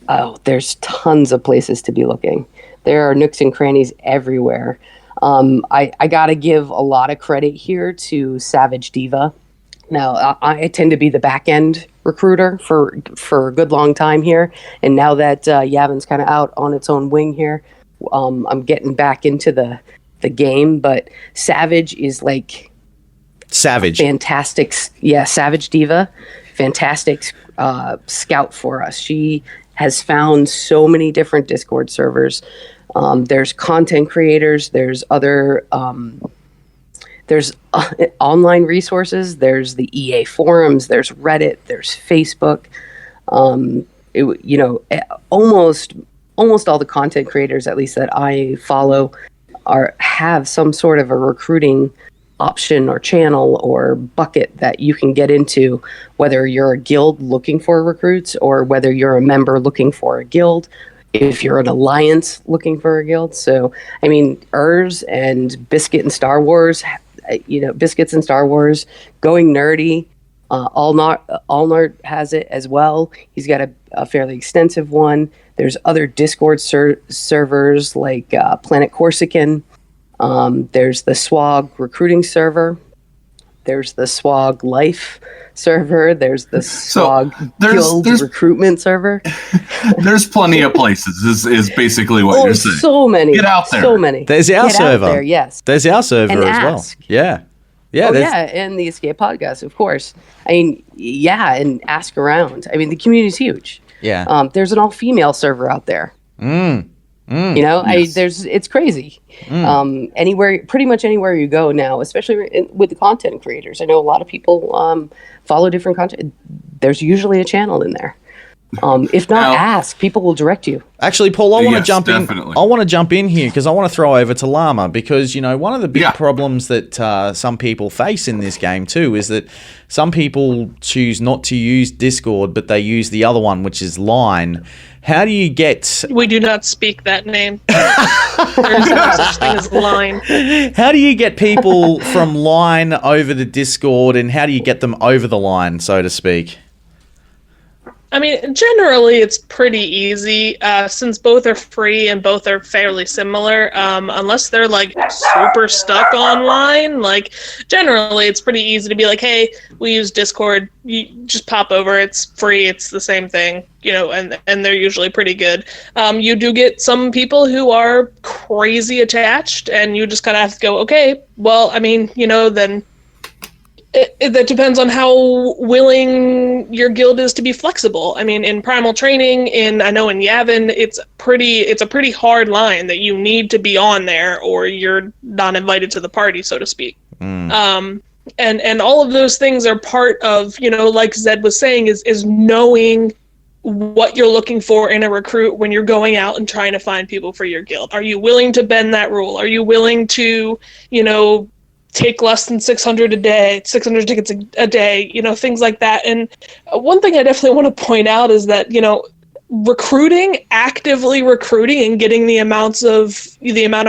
Oh, there's tons of places to be looking. There are nooks and crannies everywhere. I got to give a lot of credit here to Savage Diva. Now, I tend to be the back-end recruiter for a good long time here, and now that Yavin's kind of out on its own wing here, I'm getting back into the game, but Savage is like... Savage. Fantastic. Yeah, Savage Diva. Fantastic scout for us. She has found so many different Discord servers. There's content creators. There's other... There's online resources. There's the EA forums. There's Reddit. There's Facebook. Almost all the content creators, at least that I follow, have some sort of a recruiting option or channel or bucket that you can get into, whether you're a guild looking for recruits or whether you're a member looking for a guild. If you're an alliance looking for a guild. So, I mean, Urs and Biscuit and Star Wars, Biscuits and Star Wars, going nerdy. Allnart has it as well. He's got a fairly extensive one. There's other Discord servers like Planet Corsican. There's the SWOG recruiting server. There's the SWOG life server. There's the SWOG guild recruitment server. There's plenty of places is basically what you're saying. So many. Get out there. So many. There's our Get server. Out there, yes. There's our server and as ask. well. Yeah. Yeah. And the Escape Podcast, of course. I mean, yeah, and ask around. I mean, the community's huge. Yeah. There's an all-female server out there. Yes. It's crazy. Pretty much anywhere you go now, especially with the content creators. I know a lot of people follow different content. There's usually a channel in there. If not, ask. People will direct you. Actually, Paul, I want to jump definitely. in. I want to jump in here because I want to throw over to Llama because, one of the big problems that some people face in this game too is that some people choose not to use Discord, but they use the other one, which is Line. How do you get... We do not speak that name. There is no such thing as Line. How do you get people from Line over to Discord, and how do you get them over the line, so to speak? I mean, generally, it's pretty easy, since both are free and both are fairly similar, unless they're, super stuck online. Generally, it's pretty easy to be like, hey, we use Discord, you just pop over, it's free, it's the same thing, and they're usually pretty good. You do get some people who are crazy attached, and you just kind of have to go, okay, well, I mean, then that depends on how willing your guild is to be flexible. I mean, in Primal Training, I know in Yavin, it's a pretty hard line that you need to be on there or you're not invited to the party, so to speak. And all of those things are part of, like Zedd was saying, is knowing what you're looking for in a recruit when you're going out and trying to find people for your guild. Are you willing to bend that rule? Are you willing to, take less than 600 a day, 600 tickets a day, things like that. And one thing I definitely want to point out is that, actively recruiting and getting the amount of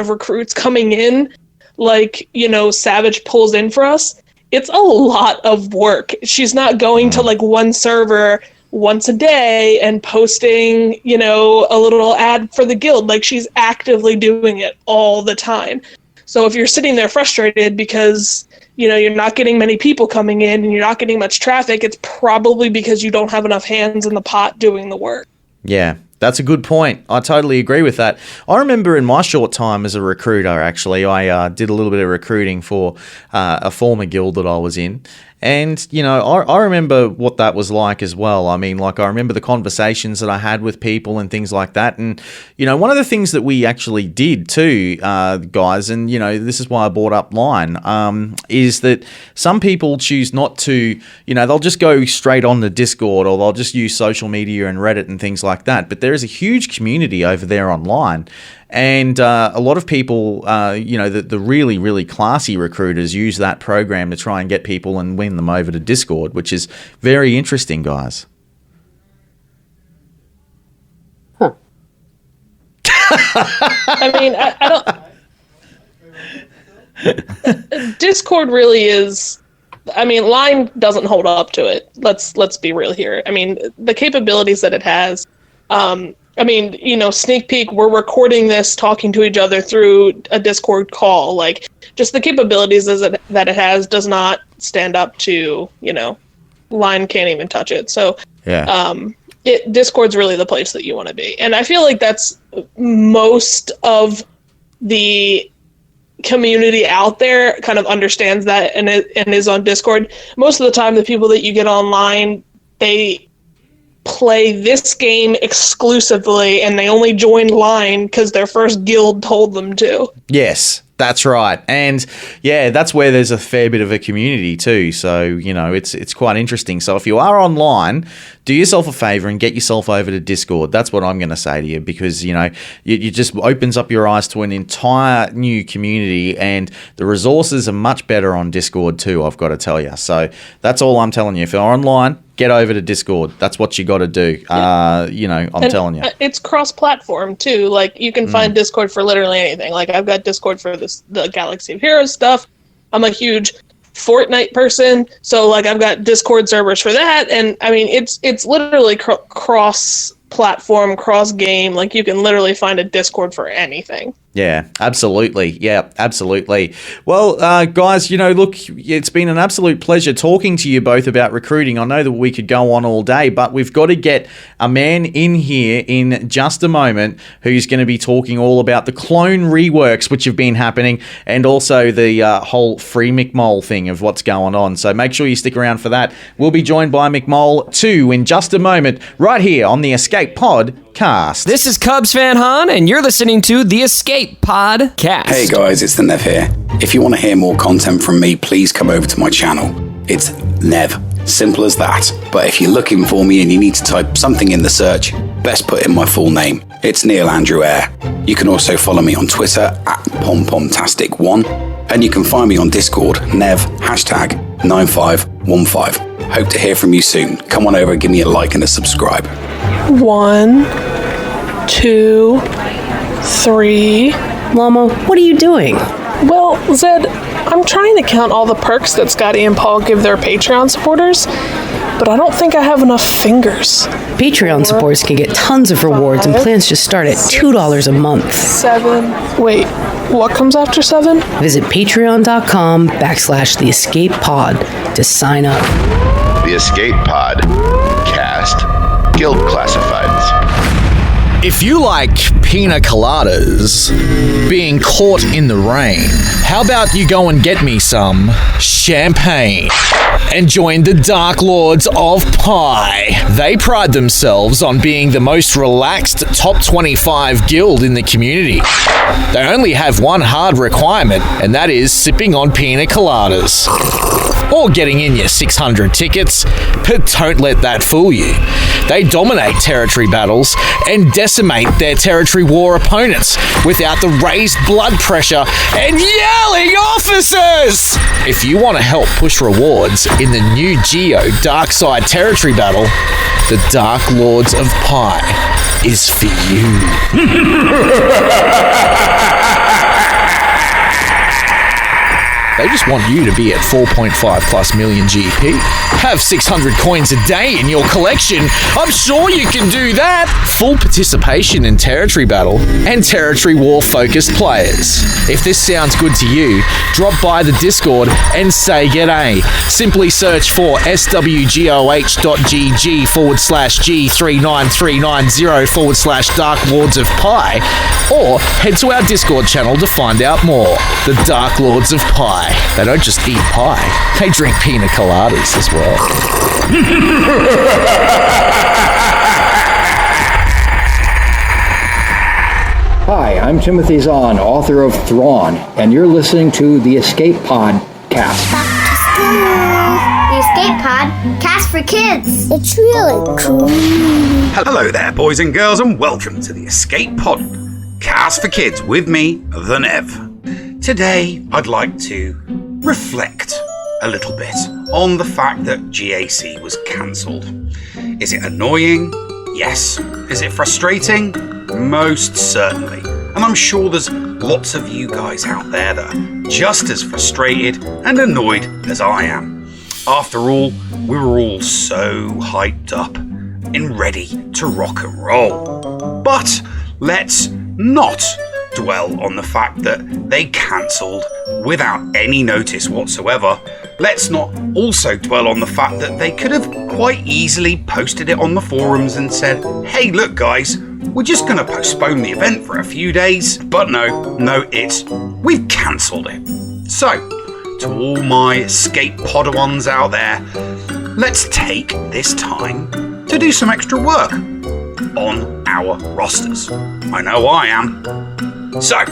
recruits coming in, like, Savage pulls in for us, it's a lot of work. She's not going to like one server once a day and posting, a little ad for the guild. Like, she's actively doing it all the time. So if you're sitting there frustrated because, you're not getting many people coming in and you're not getting much traffic, it's probably because you don't have enough hands in the pot doing the work. Yeah, that's a good point. I totally agree with that. I remember in my short time as a recruiter, actually, I did a little bit of recruiting for a former guild that I was in. And, I remember what that was like as well. I mean, I remember the conversations that I had with people and things like that. And, one of the things that we actually did too, guys, and, this is why I brought up line, is that some people choose not to, they'll just go straight on the Discord or they'll just use social media and Reddit and things like that. But there is a huge community over there online. And a lot of people, the really, really classy recruiters use that program to try and get people and win them over to Discord, which is very interesting, guys. Huh. I mean, I don't... Discord really is... I mean, Line doesn't hold up to it. Let's be real here. I mean, the capabilities that it has... sneak peek, we're recording this, talking to each other through a Discord call. Like, just the capabilities that it has does not stand up to, Line can't even touch it. So, yeah. Discord's really the place that you want to be. And I feel like that's most of the community out there kind of understands that and is on Discord. Most of the time, the people that you get online, they play this game exclusively and they only join Line because their first guild told them to. Yes, that's right. And yeah, that's where there's a fair bit of a community too. So, it's quite interesting. So if you are online, do yourself a favor and get yourself over to Discord. That's what I'm going to say to you because, it just opens up your eyes to an entire new community and the resources are much better on Discord too, I've got to tell you. So that's all I'm telling you. If you're online, get over to Discord. That's what you got to do. I'm telling you. It's cross-platform too. Like, you can find Discord for literally anything. Like, I've got Discord for the Galaxy of Heroes stuff. I'm a huge Fortnite person, so like I've got Discord servers for that. And I mean, it's literally cross-platform, cross-game. Like, you can literally find a Discord for anything. Yeah, absolutely. Yeah, absolutely. Well, guys, look, it's been an absolute pleasure talking to you both about recruiting. I know that we could go on all day, but we've got to get a man in here in just a moment who's going to be talking all about the clone reworks, which have been happening, and also the whole free McMole thing of what's going on. So make sure you stick around for that. We'll be joined by McMole too in just a moment, right here on the Escape Podcast. This is Cubs fan Han, and you're listening to the Escape Podcast. Hey guys, it's the Nev here. If you want to hear more content from me, please come over to my channel. It's Nev. Simple as that. But if you're looking for me and you need to type something in the search, best put in my full name. It's Neil Andrew Eyre. You can also follow me on Twitter at PomPomtastic1. And you can find me on Discord, Nev, #9515. Hope to hear from you soon. Come on over, give me a like and a subscribe. 1, 2, 3. Llama, what are you doing? Well, Zedd, I'm trying to count all the perks that Scotty and Paul give their Patreon supporters, but I don't think I have enough fingers. Patreon supporters can get tons of rewards and plans just start at $2 a month. 7. Wait, what comes after 7? Visit patreon.com/theescapepod to sign up. The Escape Pod Cast. Guild Classifieds. If you like pina coladas being caught in the rain, how about you go and get me some champagne and join the Dark Lords of Pie. They pride themselves on being the most relaxed top 25 guild in the community. They only have one hard requirement, and that is sipping on pina coladas. Or getting in your 600 tickets, but don't let that fool you. They dominate territory battles and decimate their territory war opponents without the raised blood pressure and yelling officers! If you want to help push rewards in the new Geo Dark Side territory battle, the Dark Lords of Pie is for you. They just want you to be at 4.5 plus million GP. Have 600 coins a day in your collection. I'm sure you can do that. Full participation in territory battle and territory war focused players. If this sounds good to you, drop by the Discord and say g'day. Simply search for swgoh.gg/G39390/Dark Lords of Pie, or head to our Discord channel to find out more. The Dark Lords of Pie. They don't just eat pie, they drink pina coladas as well. Hi, I'm Timothy Zahn, author of Thrawn, and you're listening to the Escape Podcast. Back to school. The Escape Podcast for kids. It's really cool. Hello there, boys and girls, and welcome to the Escape Podcast for kids with me, the Nev. Today, I'd like to reflect a little bit on the fact that GAC was cancelled. Is it annoying? Yes. Is it frustrating? Most certainly. And I'm sure there's lots of you guys out there that are just as frustrated and annoyed as I am. After all, we were all so hyped up and ready to rock and roll. But let's not dwell on the fact that they cancelled without any notice whatsoever. Let's not also dwell on the fact that they could have quite easily posted it on the forums and said, hey, look guys, we're just going to postpone the event for a few days. But no, we've cancelled it. So, to all my escape podawans out there, let's take this time to do some extra work on our rosters. I know I am. So,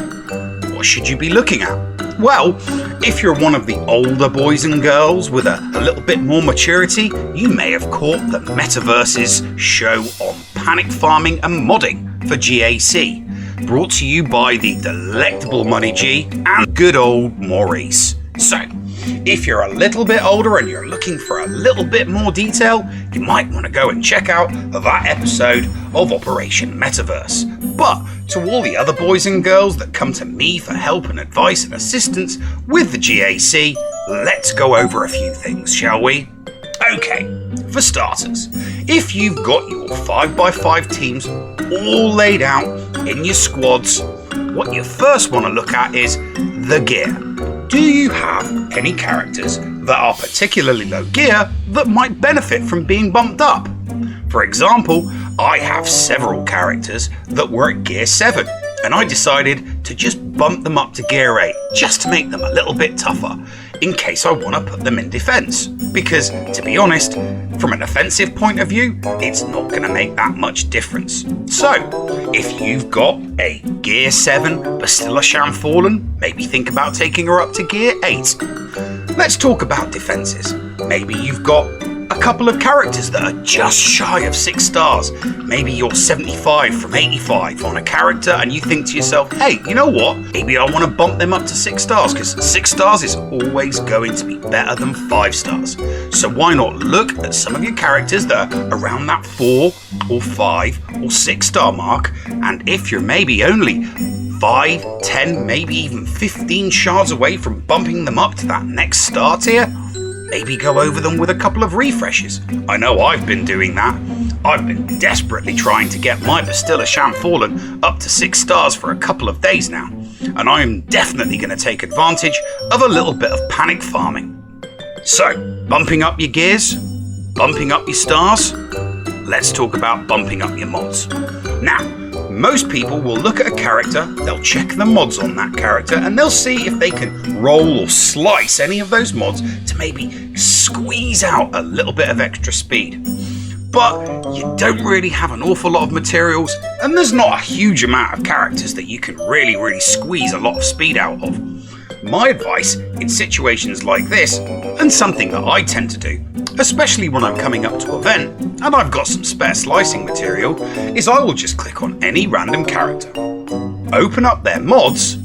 what should you be looking at? Well, if you're one of the older boys and girls with a little bit more maturity, you may have caught the Metaverse's show on panic farming and modding for GAC, brought to you by the delectable Money G and good old Maurice. So, if you're a little bit older and you're looking for a little bit more detail, you might want to go and check out that episode of Operation Metaverse. But to all the other boys and girls that come to me for help and advice and assistance with the GAC, let's go over a few things, shall we? Okay, for starters, if you've got your 5x5 teams all laid out in your squads, what you first want to look at is the gear. Do you have any characters that are particularly low gear that might benefit from being bumped up? For example, I have several characters that were at gear 7, and I decided to just bump them up to gear 8, just to make them a little bit tougher, in case I want to put them in defense. Because, to be honest, from an offensive point of view, it's not going to make that much difference. So, if you've got a gear 7 Bastilla Shamfallen, maybe think about taking her up to gear 8. Let's talk about defenses. Maybe you've got a couple of characters that are just shy of 6 stars. Maybe you're 75 from 85 on a character and you think to yourself, hey, you know what? Maybe I want to bump them up to 6 stars because 6 stars is always going to be better than 5 stars. So why not look at some of your characters that are around that 4 or 5 or 6 star mark, and if you're maybe only 5, 10, maybe even 15 shards away from bumping them up to that next star tier, maybe go over them with a couple of refreshes. I know I've been doing that. I've been desperately trying to get my Bastilla Shamfallen up to 6 stars for a couple of days now, and I'm definitely going to take advantage of a little bit of panic farming. So, bumping up your gears, bumping up your stars, let's talk about bumping up your mods. Now, Most people will look at a character, they'll check the mods on that character, and they'll see if they can roll or slice any of those mods to maybe squeeze out a little bit of extra speed. But you don't really have an awful lot of materials, and there's not a huge amount of characters that you can really squeeze a lot of speed out of. My advice in situations like this, and something that I tend to do, especially when I'm coming up to an event and I've got some spare slicing material, is I will just click on any random character, open up their mods,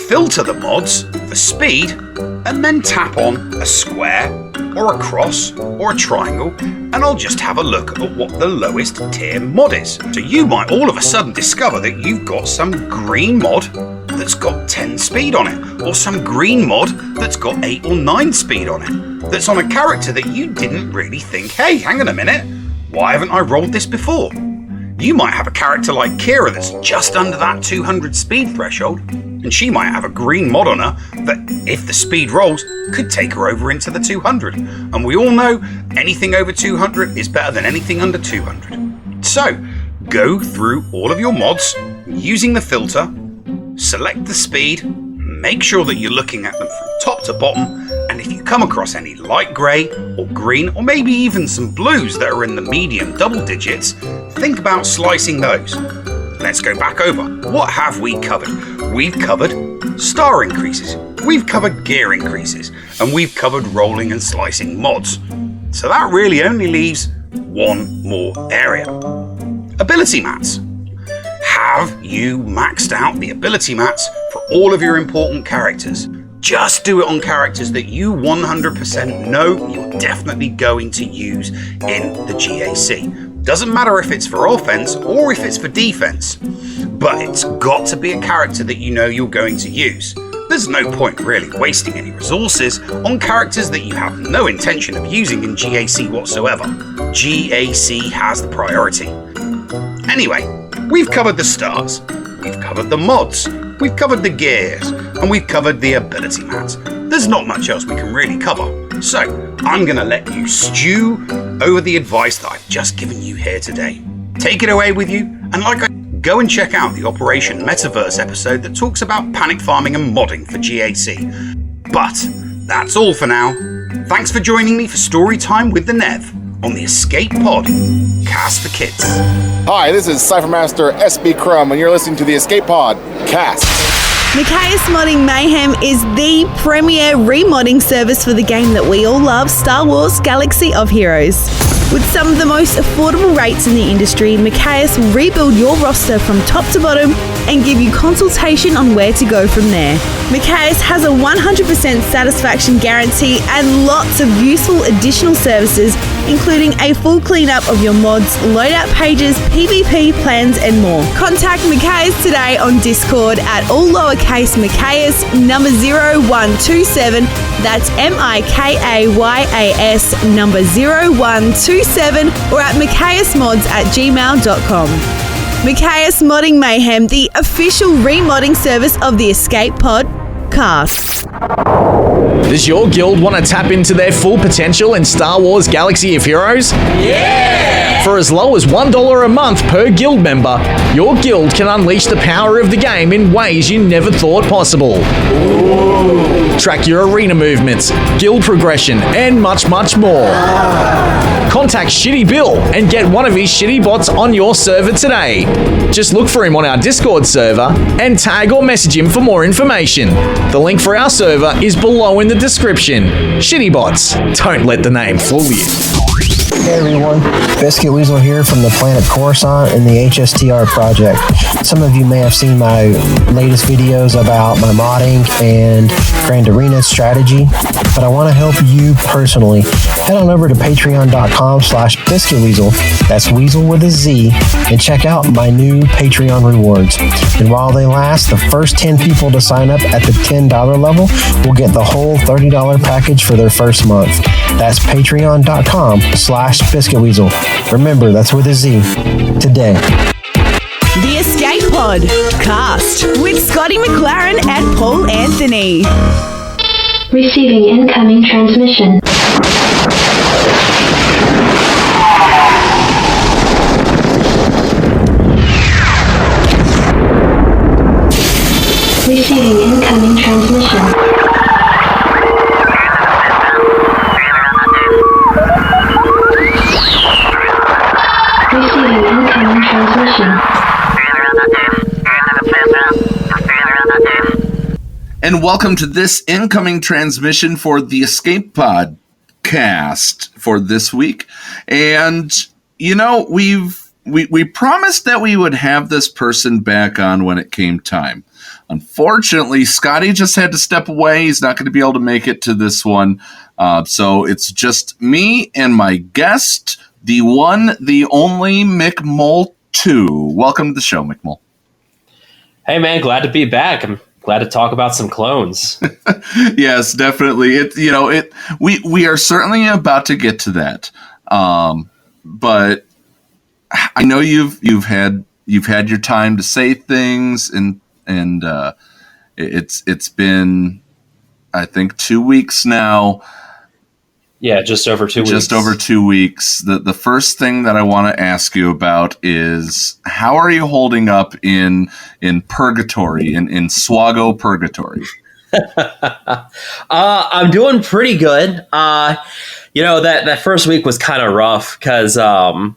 filter the mods for speed, and then tap on a square or a cross or a triangle, and I'll just have a look at what the lowest tier mod is. So you might all of a sudden discover that you've got some green mod that's got 10 speed on it, or some green mod that's got 8 or 9 speed on it, that's on a character that you didn't really think, hey, hang on a minute, why haven't I rolled this before? You might have a character like Kira that's just under that 200 speed threshold, and she might have a green mod on her that, if the speed rolls, could take her over into the 200. And we all know anything over 200 is better than anything under 200. So, go through all of your mods using the filter, select the speed, make sure that you're looking at them from top to bottom, and if you come across any light grey or green, or maybe even some blues that are in the medium double digits, think about slicing those. Let's go back over. What have we covered? We've covered star increases, we've covered gear increases, and we've covered rolling and slicing mods. So that really only leaves one more area. Ability mats. Have you maxed out the ability mats for all of your important characters? Just do it on characters that you 100% know you're definitely going to use in the GAC. Doesn't matter if it's for offense or if it's for defense, but it's got to be a character that you know you're going to use. There's no point really wasting any resources on characters that you have no intention of using in GAC whatsoever. GAC has the priority. Anyway, we've covered the stars, we've covered the mods, we've covered the gears, and we've covered the ability mats. There's not much else we can really cover, so I'm going to let you stew over the advice that I've just given you here today. Take it away with you, and go and check out the Operation Metaverse episode that talks about panic farming and modding for GAC. But that's all for now. Thanks for joining me for story time with the Nev on the Escape Pod, Cast for Kids. Hi, this is Cyphermaster SB Crumb, and you're listening to the Escape Pod, Cast. Micaeus Modding Mayhem is the premier remodding service for the game that we all love, Star Wars Galaxy of Heroes. With some of the most affordable rates in the industry, Micaeus will rebuild your roster from top to bottom and give you consultation on where to go from there. Micaeus has a 100% satisfaction guarantee and lots of useful additional services, including a full cleanup of your mods, loadout pages, PvP plans, and more. Contact Micaeus today on Discord at all lowercase Micaeus number 0127. That's MIKAYAS number 0127, or at micaeusmods@gmail.com. Micaeus Modding Mayhem, the official remodding service of the Escape Pod Cast. Does your guild want to tap into their full potential in Star Wars Galaxy of Heroes? Yeah! For as low as $1 a month per guild member, your guild can unleash the power of the game in ways you never thought possible. Ooh. Track your arena movements, guild progression, and much more. Contact ShittyBill and get one of his shitty bots on your server today. Just look for him on our Discord server and tag or message him for more information. The link for our server is below in the description. Shitty bots, don't let the name fool you. Hey everyone, Biscuit Weasel here from the planet Coruscant and the HSTR project. Some of you may have seen my latest videos about my modding and Grand Arena strategy, but I want to help you personally. Head on over to patreon.com/biscuitweasel, that's Weasel with a Z, and check out my new Patreon rewards. And while they last, the first 10 people to sign up at the $10 level will get the whole $30 package for their first month. That's patreon.com/biscuitweasel. Remember, that's with a Z. Today. The Escape Pod Cast with Scotty McLaren and Paul Anthony. Receiving incoming transmission. and welcome to this incoming transmission for the Escape Pod cast for this week. And, you know, we promised that we would have this person back on when it came time. Unfortunately, Scotty just had to step away. He's not going to be able to make it to this one. So it's just me and my guest, the one, the only McMole 2. Welcome to the show, McMole. Hey, man, glad to be back. I'm glad to talk about some clones. Yes, definitely. We are certainly about to get to that. But I know you've had your time to say things, and it's been, I think, 2 weeks now. Yeah, just over 2 weeks. Just over 2 weeks. The first thing that I want to ask you about is, how are you holding up in purgatory, in Swago purgatory? I'm doing pretty good. That first week was kind of rough because I was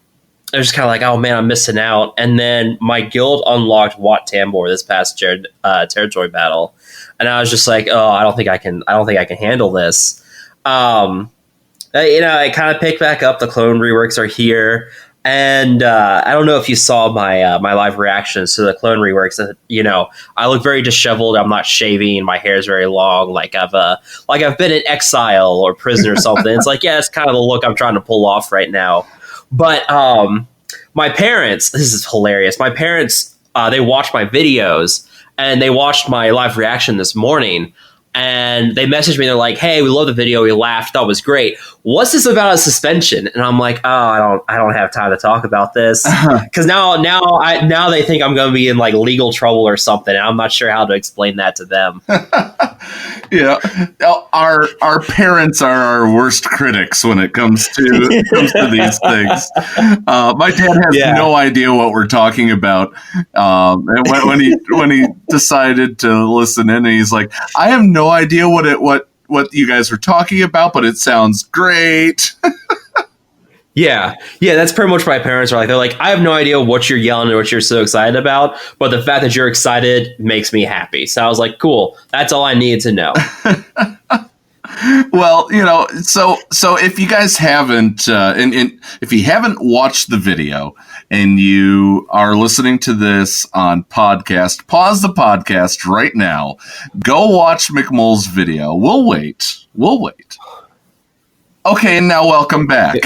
just kind of like, oh man, I'm missing out. And then my guild unlocked Wat Tambor this past territory battle, and I was just like, oh, I don't think I can handle this. I kind of picked back up. The clone reworks are here, and I don't know if you saw my my live reactions to the clone reworks. I look very disheveled. I'm not shaving. My hair is very long, like I've been in exile or prison or something. It's like, yeah, it's kind of the look I'm trying to pull off right now. But my parents, this is hilarious. My parents, they watched my videos and they watched my live reaction this morning. And they messaged me. They're like, "Hey, we love the video. We laughed. Thought it was great. What's this about a suspension?" And I'm like, "Oh, I don't have time to talk about this because now they think I'm going to be in like legal trouble or something. And I'm not sure how to explain that to them." Yeah, our parents are our worst critics when it comes to these things. My dad has no idea what we're talking about, and when he decided to listen in, and he's like, "I have no idea what you guys are talking about, but it sounds great." Yeah, that's pretty much what my parents are like. They're like, I have no idea what you're yelling or what you're so excited about, but the fact that you're excited makes me happy. So I was like, cool, that's all I needed to know. Well, so if you guys haven't, and if you haven't watched the video and you are listening to this on podcast, pause the podcast right now. Go watch McMole's video. We'll wait. Okay, now welcome back.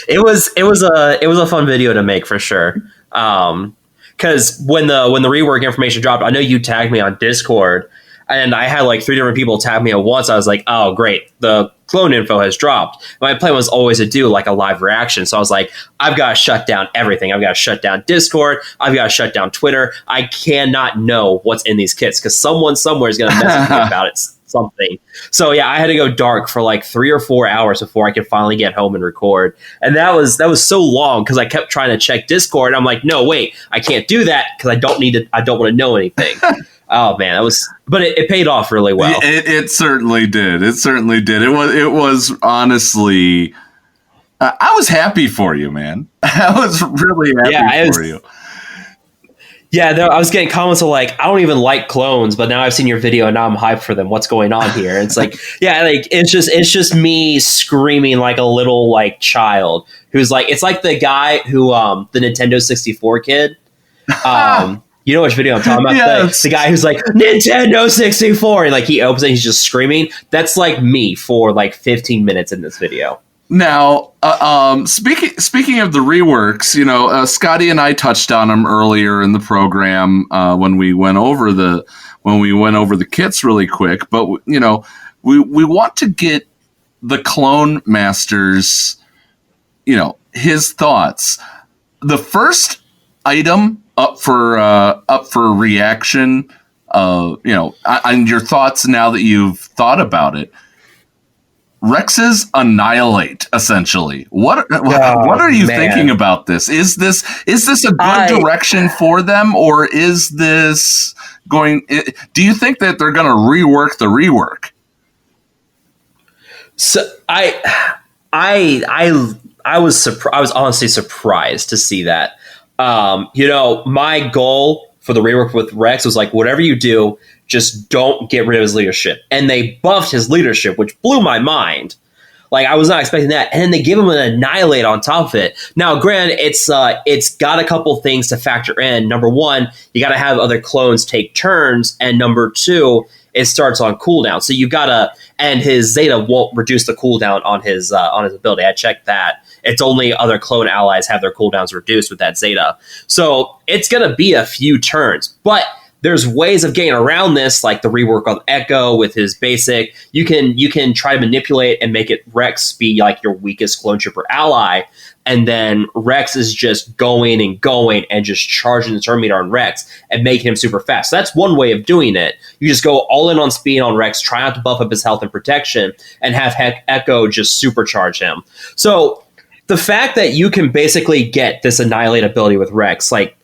It was a fun video to make for sure. Because when the rework information dropped, I know you tagged me on Discord, and I had like 3 different people tag me at once. I was like, oh great, the clone info has dropped. My plan was always to do like a live reaction, so I was like, I've got to shut down everything. I've got to shut down Discord. I've got to shut down Twitter. I cannot know what's in these kits because someone somewhere is going to message me about it. Something. So yeah, I had to go dark for like 3 or 4 hours before I could finally get home and record. And that was so long because I kept trying to check Discord. And I'm like, no, wait, I can't do that because I don't want to know anything. Oh man, but it paid off really well. It certainly did. It was honestly, I was happy for you, man. I was really happy for you. Yeah, I was getting comments of like, I don't even like clones, but now I've seen your video and now I'm hyped for them. What's going on here? And it's like, yeah, like it's just me screaming like a little like child who's like, it's like the guy who the Nintendo 64 kid. You know which video I'm talking about? Yes. The guy who's like, Nintendo 64, and like he opens it, he's just screaming. That's like me for like 15 minutes in this video. Now, speaking of the reworks, Scotty and I touched on them earlier in the program when we went over the kits really quick. But we want to get the Clone Master's, his thoughts. The first item up for reaction, on your thoughts now that you've thought about it. Rex's Annihilate, essentially. What are you thinking about this? Is this a good direction for them, or is this going? Do you think that they're going to rework the rework? So I was honestly surprised to see that. My goal for the rework with Rex was like, whatever you do, just don't get rid of his leadership. And they buffed his leadership, which blew my mind. Like, I was not expecting that. And then they give him an Annihilate on top of it. Now, granted, it's got a couple things to factor in. Number one, you got to have other clones take turns. And number two, it starts on cooldown. So you've got to, and his Zeta won't reduce the cooldown on his ability. I checked that. It's only other clone allies have their cooldowns reduced with that Zeta. So it's going to be a few turns. But there's ways of getting around this, like the rework on Echo with his basic. You can try to manipulate and make it Rex be like your weakest clone trooper ally, and then Rex is just going and just charging the turn meter on Rex and making him super fast. So that's one way of doing it. You just go all in on speed on Rex, try not to buff up his health and protection, and have Echo just supercharge him. So the fact that you can basically get this Annihilate ability with Rex, like,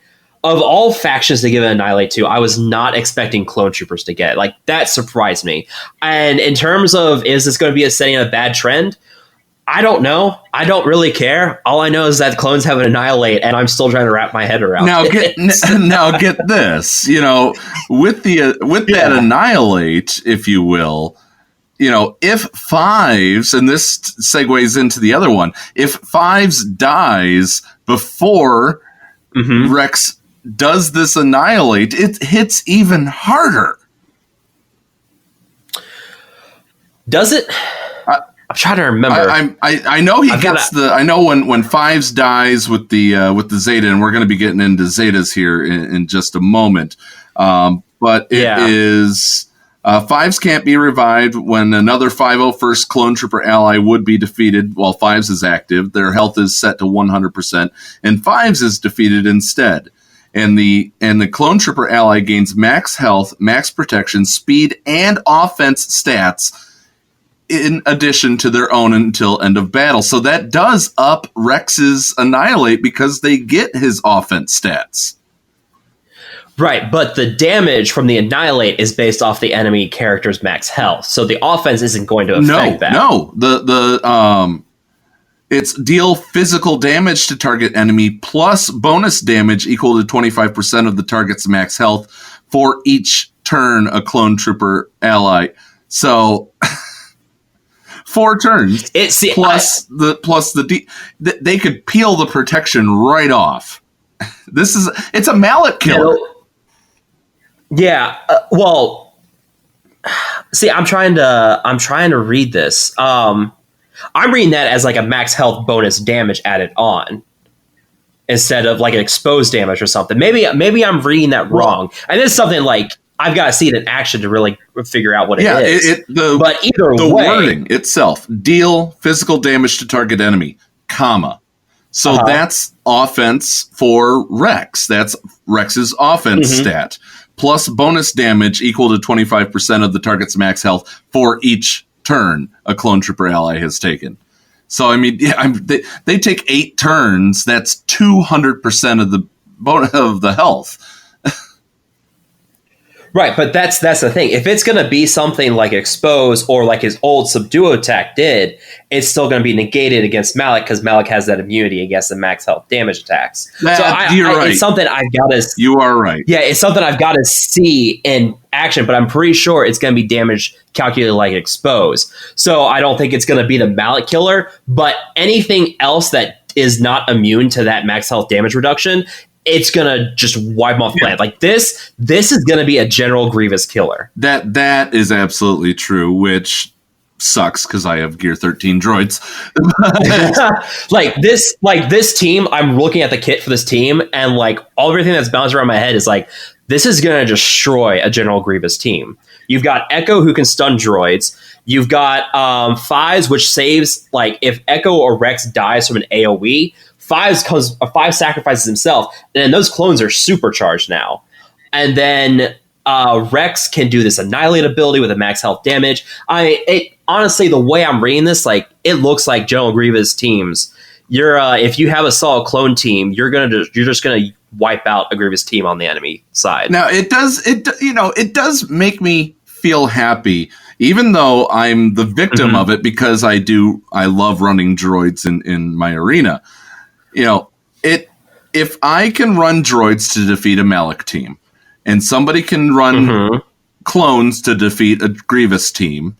of all factions to give an Annihilate to, I was not expecting clone troopers to get it. Like, that surprised me. And in terms of, is this going to be a setting a bad trend? I don't know. I don't really care. All I know is that clones have an Annihilate, and I'm still trying to wrap my head around now it. Now get this. You know, with that Annihilate, if you will, you know, if Fives, and this segues into the other one, if Fives dies before Rex does this Annihilate, it hits even harder. Does it? I'm trying to remember. I know he gets the. I know when Fives dies with the Zeta, and we're going to be getting into Zetas here in just a moment. But it is Fives can't be revived when another 501st Clone Trooper ally would be defeated while Fives is active. Their health is set to 100%, and Fives is defeated instead. And the Clone Trooper ally gains max health, max protection, speed, and offense stats in addition to their own until end of battle. So that does up Rex's Annihilate because they get his offense stats. Right, but the damage from the Annihilate is based off the enemy character's max health. So the offense isn't going to affect that. No, it's deal physical damage to target enemy plus bonus damage equal to 25% of the target's max health for each turn a clone trooper ally. So 4 turns they could peel the protection right off. It's a mallet killer. Yeah. Well, see, I'm trying to read this. I'm reading that as like a max health bonus damage added on instead of like an exposed damage or something. Maybe I'm reading that wrong. And it's something like I've got to see it in action to really figure out what it is. But either way, the wording itself, deal physical damage to target enemy, comma. So that's offense for Rex. That's Rex's offense stat. Plus bonus damage equal to 25% of the target's max health for each turn a clone trooper ally has taken. So, I mean, they take 8 turns. That's 200% of the health. Right, but that's the thing. If it's going to be something like Expose or like his old Subduo attack did, it's still going to be negated against Malik because Malik has that immunity against the max health damage attacks. You're right. It's something I've got to... You are right. Yeah, it's something I've got to see in action, but I'm pretty sure it's going to be damage calculated like Expose. So I don't think it's going to be the Malik killer, but anything else that is not immune to that max health damage reduction, it's gonna just wipe them off the planet. Like this is gonna be a General Grievous killer. That is absolutely true, which sucks because I have Gear 13 droids. like this team, I'm looking at the kit for this team, and like everything that's bouncing around my head is like, this is gonna destroy a General Grievous team. You've got Echo who can stun droids. You've got Fives, which saves, like, if Echo or Rex dies from an AoE, Fives sacrifices himself, and then those clones are supercharged now. And then Rex can do this Annihilate ability with a max health damage. Honestly, the way I'm reading this, like, it looks like General Grievous teams. If you have a solid clone team, you're just gonna wipe out a Grievous team on the enemy side. Now it does make me feel happy, even though I'm the victim of it because I love running droids in my arena. If I can run droids to defeat a Malik team, and somebody can run clones to defeat a Grievous team,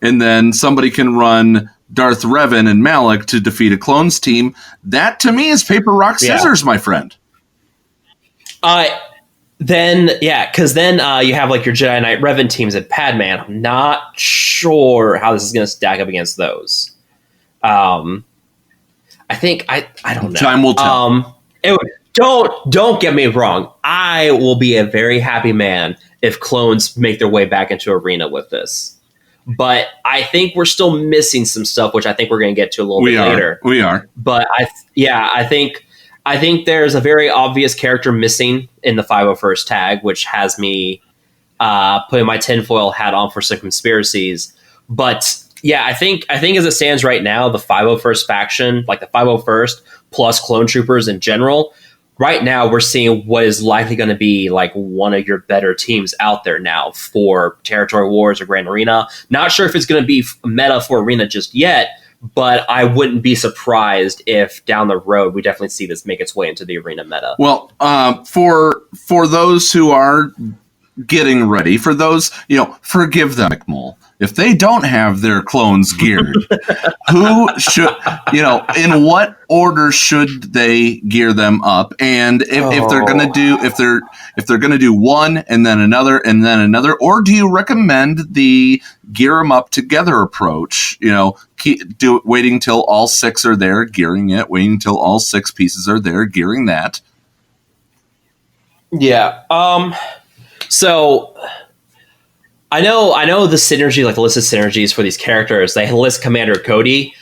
and then somebody can run Darth Revan and Malik to defeat a clones team. That to me is paper, rock, scissors, my friend. Because then you have like your Jedi Knight Revan teams at Padme. I'm not sure how this is going to stack up against those. I think I don't know. Time will tell. Don't get me wrong. I will be a very happy man if clones make their way back into Arena with this. But I think we're still missing some stuff, which I think we're going to get to a little bit later. We are. But I think there's a very obvious character missing in the 501st tag, which has me putting my tinfoil hat on for some conspiracies. But yeah, I think as it stands right now, the 501st faction, like the 501st plus clone troopers in general, right now we're seeing what is likely going to be like one of your better teams out there now for Territory Wars or Grand Arena. Not sure if it's going to be meta for Arena just yet, but I wouldn't be surprised if down the road we definitely see this make its way into the Arena meta. Well, for those who are getting ready, for those, forgive them, McMole. If they don't have their clones geared, who should, in what order should they gear them up? And if they're going to do one and then another, or do you recommend the gear them up together approach? Waiting till all 6 are there, gearing it, waiting till all 6 pieces are there, gearing that. Yeah. So I know the synergy, like the list of synergies for these characters. They list Commander Cody.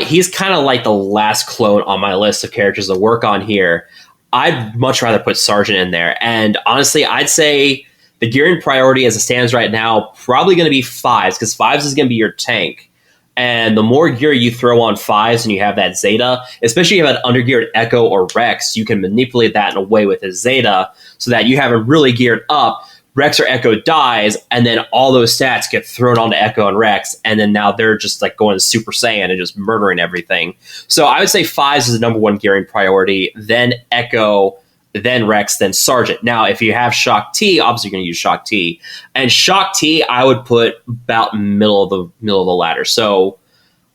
He's kind of like the last clone on my list of characters to work on here. I'd much rather put Sergeant in there. And honestly, I'd say the gearing priority as it stands right now, probably going to be 5s, because 5s is going to be your tank. And the more gear you throw on 5s and you have that Zeta, especially if you have an undergeared Echo or Rex, you can manipulate that in a way with his Zeta so that you have him really geared up. Rex or Echo dies, and then all those stats get thrown onto Echo and Rex, and then now they're just like going Super Saiyan and just murdering everything. So I would say 5s is the number one gearing priority, then Echo, then Rex, then Sergeant. Now, if you have Shock T, obviously you're going to use Shock T. And Shock T, I would put about middle of the ladder. So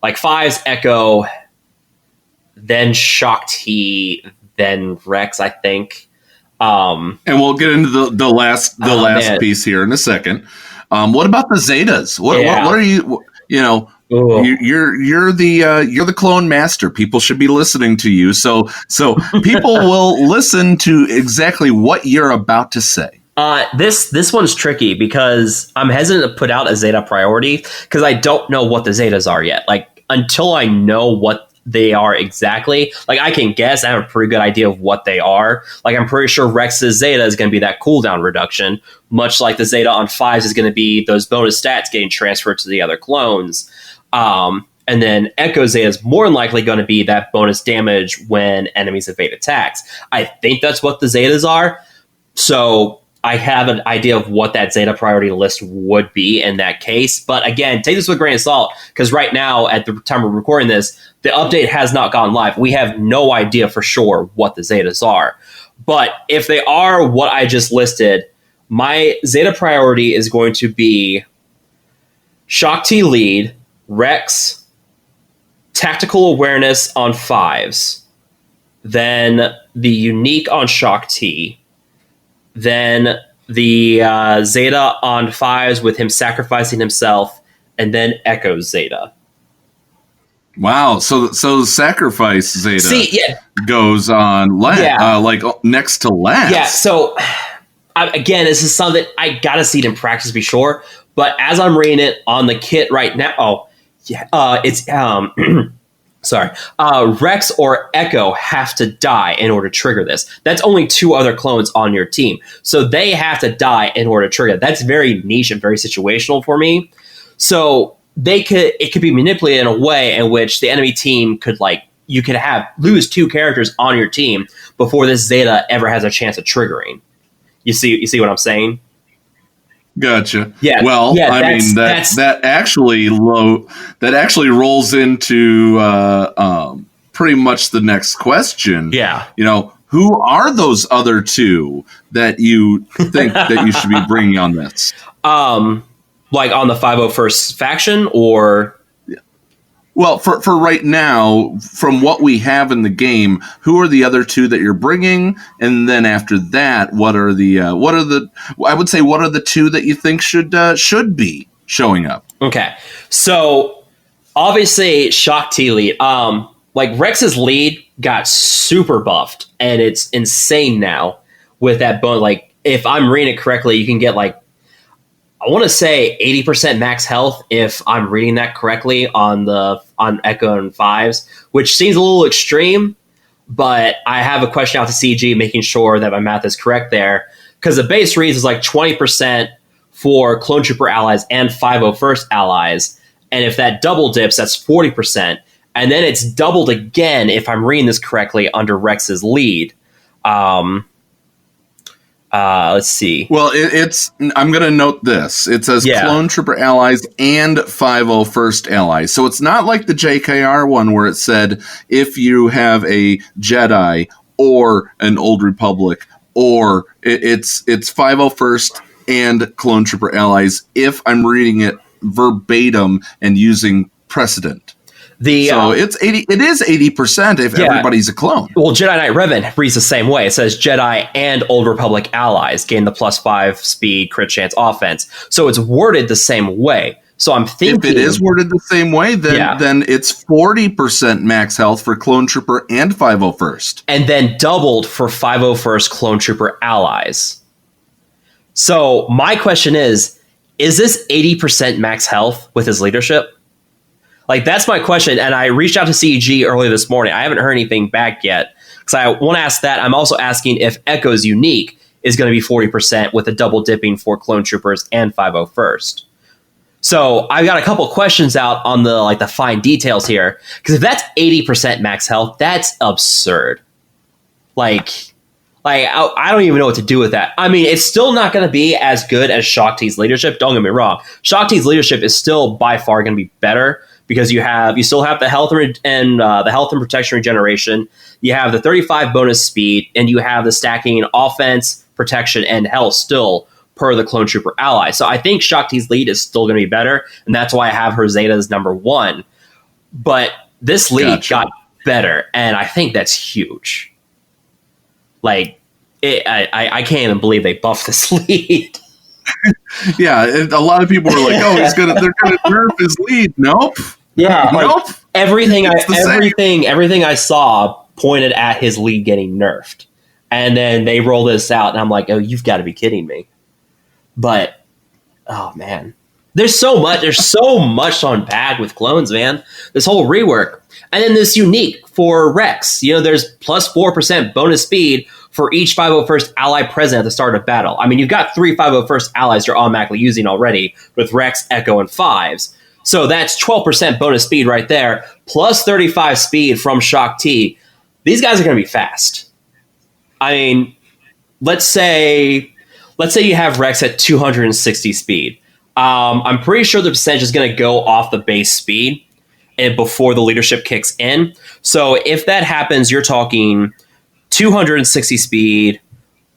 like 5s, Echo, then Shock T, then Rex, I think. And we'll get into the last piece here in a second. What about the Zetas? What are you? You're the clone master. People should be listening to you. So people will listen to exactly what you're about to say. This one's tricky because I'm hesitant to put out a Zeta priority because I don't know what the Zetas are yet. Like until I know what they are exactly, like I can guess. I have a pretty good idea of what they are. Like I'm pretty sure Rex's Zeta is going to be that cooldown reduction, much like the Zeta on 5s is going to be those bonus stats getting transferred to the other clones. And then Echo Zeta is more than likely going to be that bonus damage when enemies evade attacks. I think that's what the Zetas are. So I have an idea of what that Zeta priority list would be in that case. But again, take this with a grain of salt, because right now, at the time we're recording this, the update has not gone live. We have no idea for sure what the Zetas are. But if they are what I just listed, my Zeta priority is going to be Shock T lead, Rex, tactical awareness on 5s, then the unique on Shock T, then the Zeta on 5s with him sacrificing himself, and then Echo Zeta. Wow, so the sacrifice Zeta goes on like next to last. Yeah, so again, this is something I gotta see it in practice to be sure. But as I'm reading it on the kit right now, it's sorry, Rex or Echo have to die in order to trigger this. That's only 2 other clones on your team, so they have to die in order to trigger it. That's very niche and very situational for me. So it could be manipulated in a way in which the enemy team could you could lose 2 characters on your team before this Zeta ever has a chance of triggering. You see what I'm saying? Gotcha. Yeah. Well, yeah, I mean that actually rolls into pretty much the next question. Yeah. who are those other two that you think that you should be bringing on this? Like on the 501st faction, or? Well, for right now, from what we have in the game, who are the other two that you're bringing? And then after that, what are the two that you think should be showing up? Okay, so obviously Shock T lead. Like Rex's lead got super buffed, and it's insane now with that bone. Like if I'm reading it correctly, you can get like, I want to say 80% max health if I'm reading that correctly on Echo and 5s, which seems a little extreme, but I have a question out to CG making sure that my math is correct there, because the base reads is like 20% for Clone Trooper allies and 501st allies, and if that double dips, that's 40%, and then it's doubled again if I'm reading this correctly under Rex's lead. Let's see. Well, I'm going to note this. It says Clone Trooper allies and 501st allies. So it's not like the JKR one where it said if you have a Jedi or an Old Republic, or it's 501st and Clone Trooper allies if I'm reading it verbatim and using precedent. So it's 80. It is 80% if everybody's a clone. Well, Jedi Knight Revan reads the same way. It says Jedi and Old Republic allies gain the +5 speed, crit chance, offense. So it's worded the same way. So I'm thinking, if it is worded the same way, then it's 40% max health for Clone Trooper and 501st, and then doubled for 501st Clone Trooper allies. So my question is this 80% max health with his leadership? Like, that's my question, and I reached out to CEG earlier this morning. I haven't heard anything back yet, because I want to ask that. I'm also asking if Echo's Unique is going to be 40% with a double dipping for Clone Troopers and 501st. So I've got a couple questions out on the fine details here, because if that's 80% max health, that's absurd. Like I don't even know what to do with that. I mean, it's still not going to be as good as Shock T's leadership. Don't get me wrong. Shock T's leadership is still by far going to be better, because you still have the health and the health and protection regeneration. You have the 35 bonus speed, and you have the stacking offense, protection, and health still per the Clone Trooper ally. So I think Shock T's lead is still going to be better, and that's why I have her Zeta as number 1. But this lead got better, and I think that's huge. Like, I can't even believe they buffed this lead. Yeah, a lot of people were like, "Oh, they're gonna nerf his lead." Nope. Yeah, nope. Everything I saw pointed at his lead getting nerfed, and then they roll this out, and I'm like, "Oh, you've got to be kidding me!" But oh man, there's so much to unpack with clones, man. This whole rework, and then this unique for Rex. There's +4% bonus speed for each 501st ally present at the start of battle. I mean, you've got 3 501st allies you're automatically using already with Rex, Echo, and 5s. So that's 12% bonus speed right there, plus 35 speed from Shock T. These guys are going to be fast. I mean, let's say you have Rex at 260 speed. I'm pretty sure the percentage is going to go off the base speed and before the leadership kicks in. So if that happens, you're talking 260 speed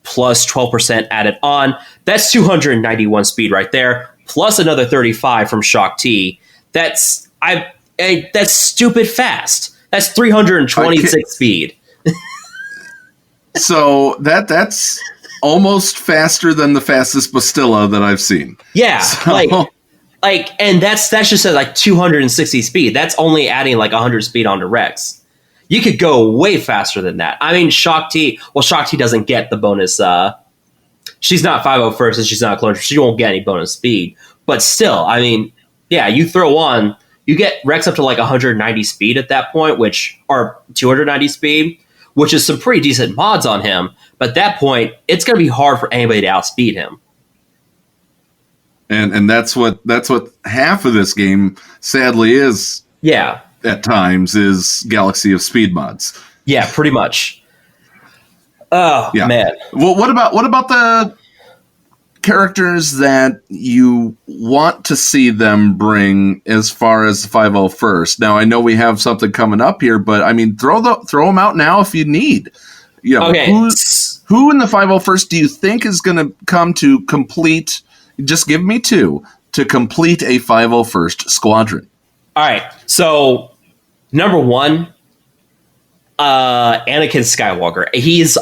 plus 12% added on. That's 291 speed right there, plus another 35 from Shock T. That's stupid fast. That's 326 speed. So that's almost faster than the fastest Bastilla that I've seen. Yeah, so. And that's just at 260 speed. That's only adding 100 speed onto Rex. You could go way faster than that. I mean, Shock T doesn't get the bonus. She's not 501st and she's not a clone. She won't get any bonus speed. But still, I mean, yeah, you get Rex up to 190 speed at that point, or 290 speed, which is some pretty decent mods on him. But at that point, it's going to be hard for anybody to outspeed him. And that's what half of this game sadly is. Yeah. At times is Galaxy of Speed mods. Yeah, pretty much. Oh yeah. Man. Well, what about the characters that you want to see them bring as far as the 501st? Now I know we have something coming up here, but I mean throw them out now if you need. Okay. Who in the 501st do you think is going to come to complete? Just give me two to complete a 501st squadron. All right. So, number one, Anakin Skywalker. He's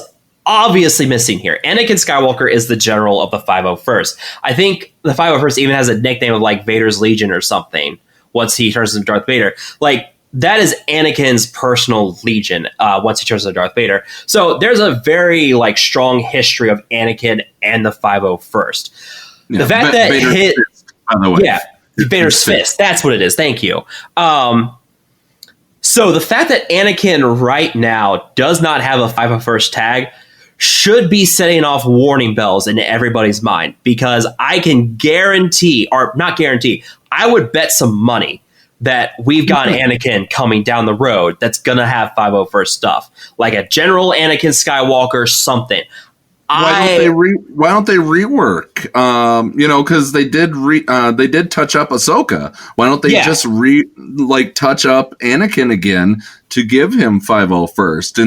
obviously missing here. Anakin Skywalker is the general of the 501st. I think the 501st even has a nickname of like Vader's Legion or something once he turns into Darth Vader. Like, that is Anakin's personal legion once he turns into Darth Vader. So there's a very like strong history of Anakin and the 501st. The fact that Vader's hit, fist, by the way. Yeah, Vader's fist. That's what it is. Thank you. So the fact that Anakin right now does not have a 501st tag should be setting off warning bells in everybody's mind, because I can guarantee, or not guarantee, I would bet some money that we've got Anakin coming down the road that's going to have 501st stuff, like a General Anakin Skywalker something. Why don't they rework? Because they did touch up Ahsoka. Why don't they just touch up Anakin again to give him 501st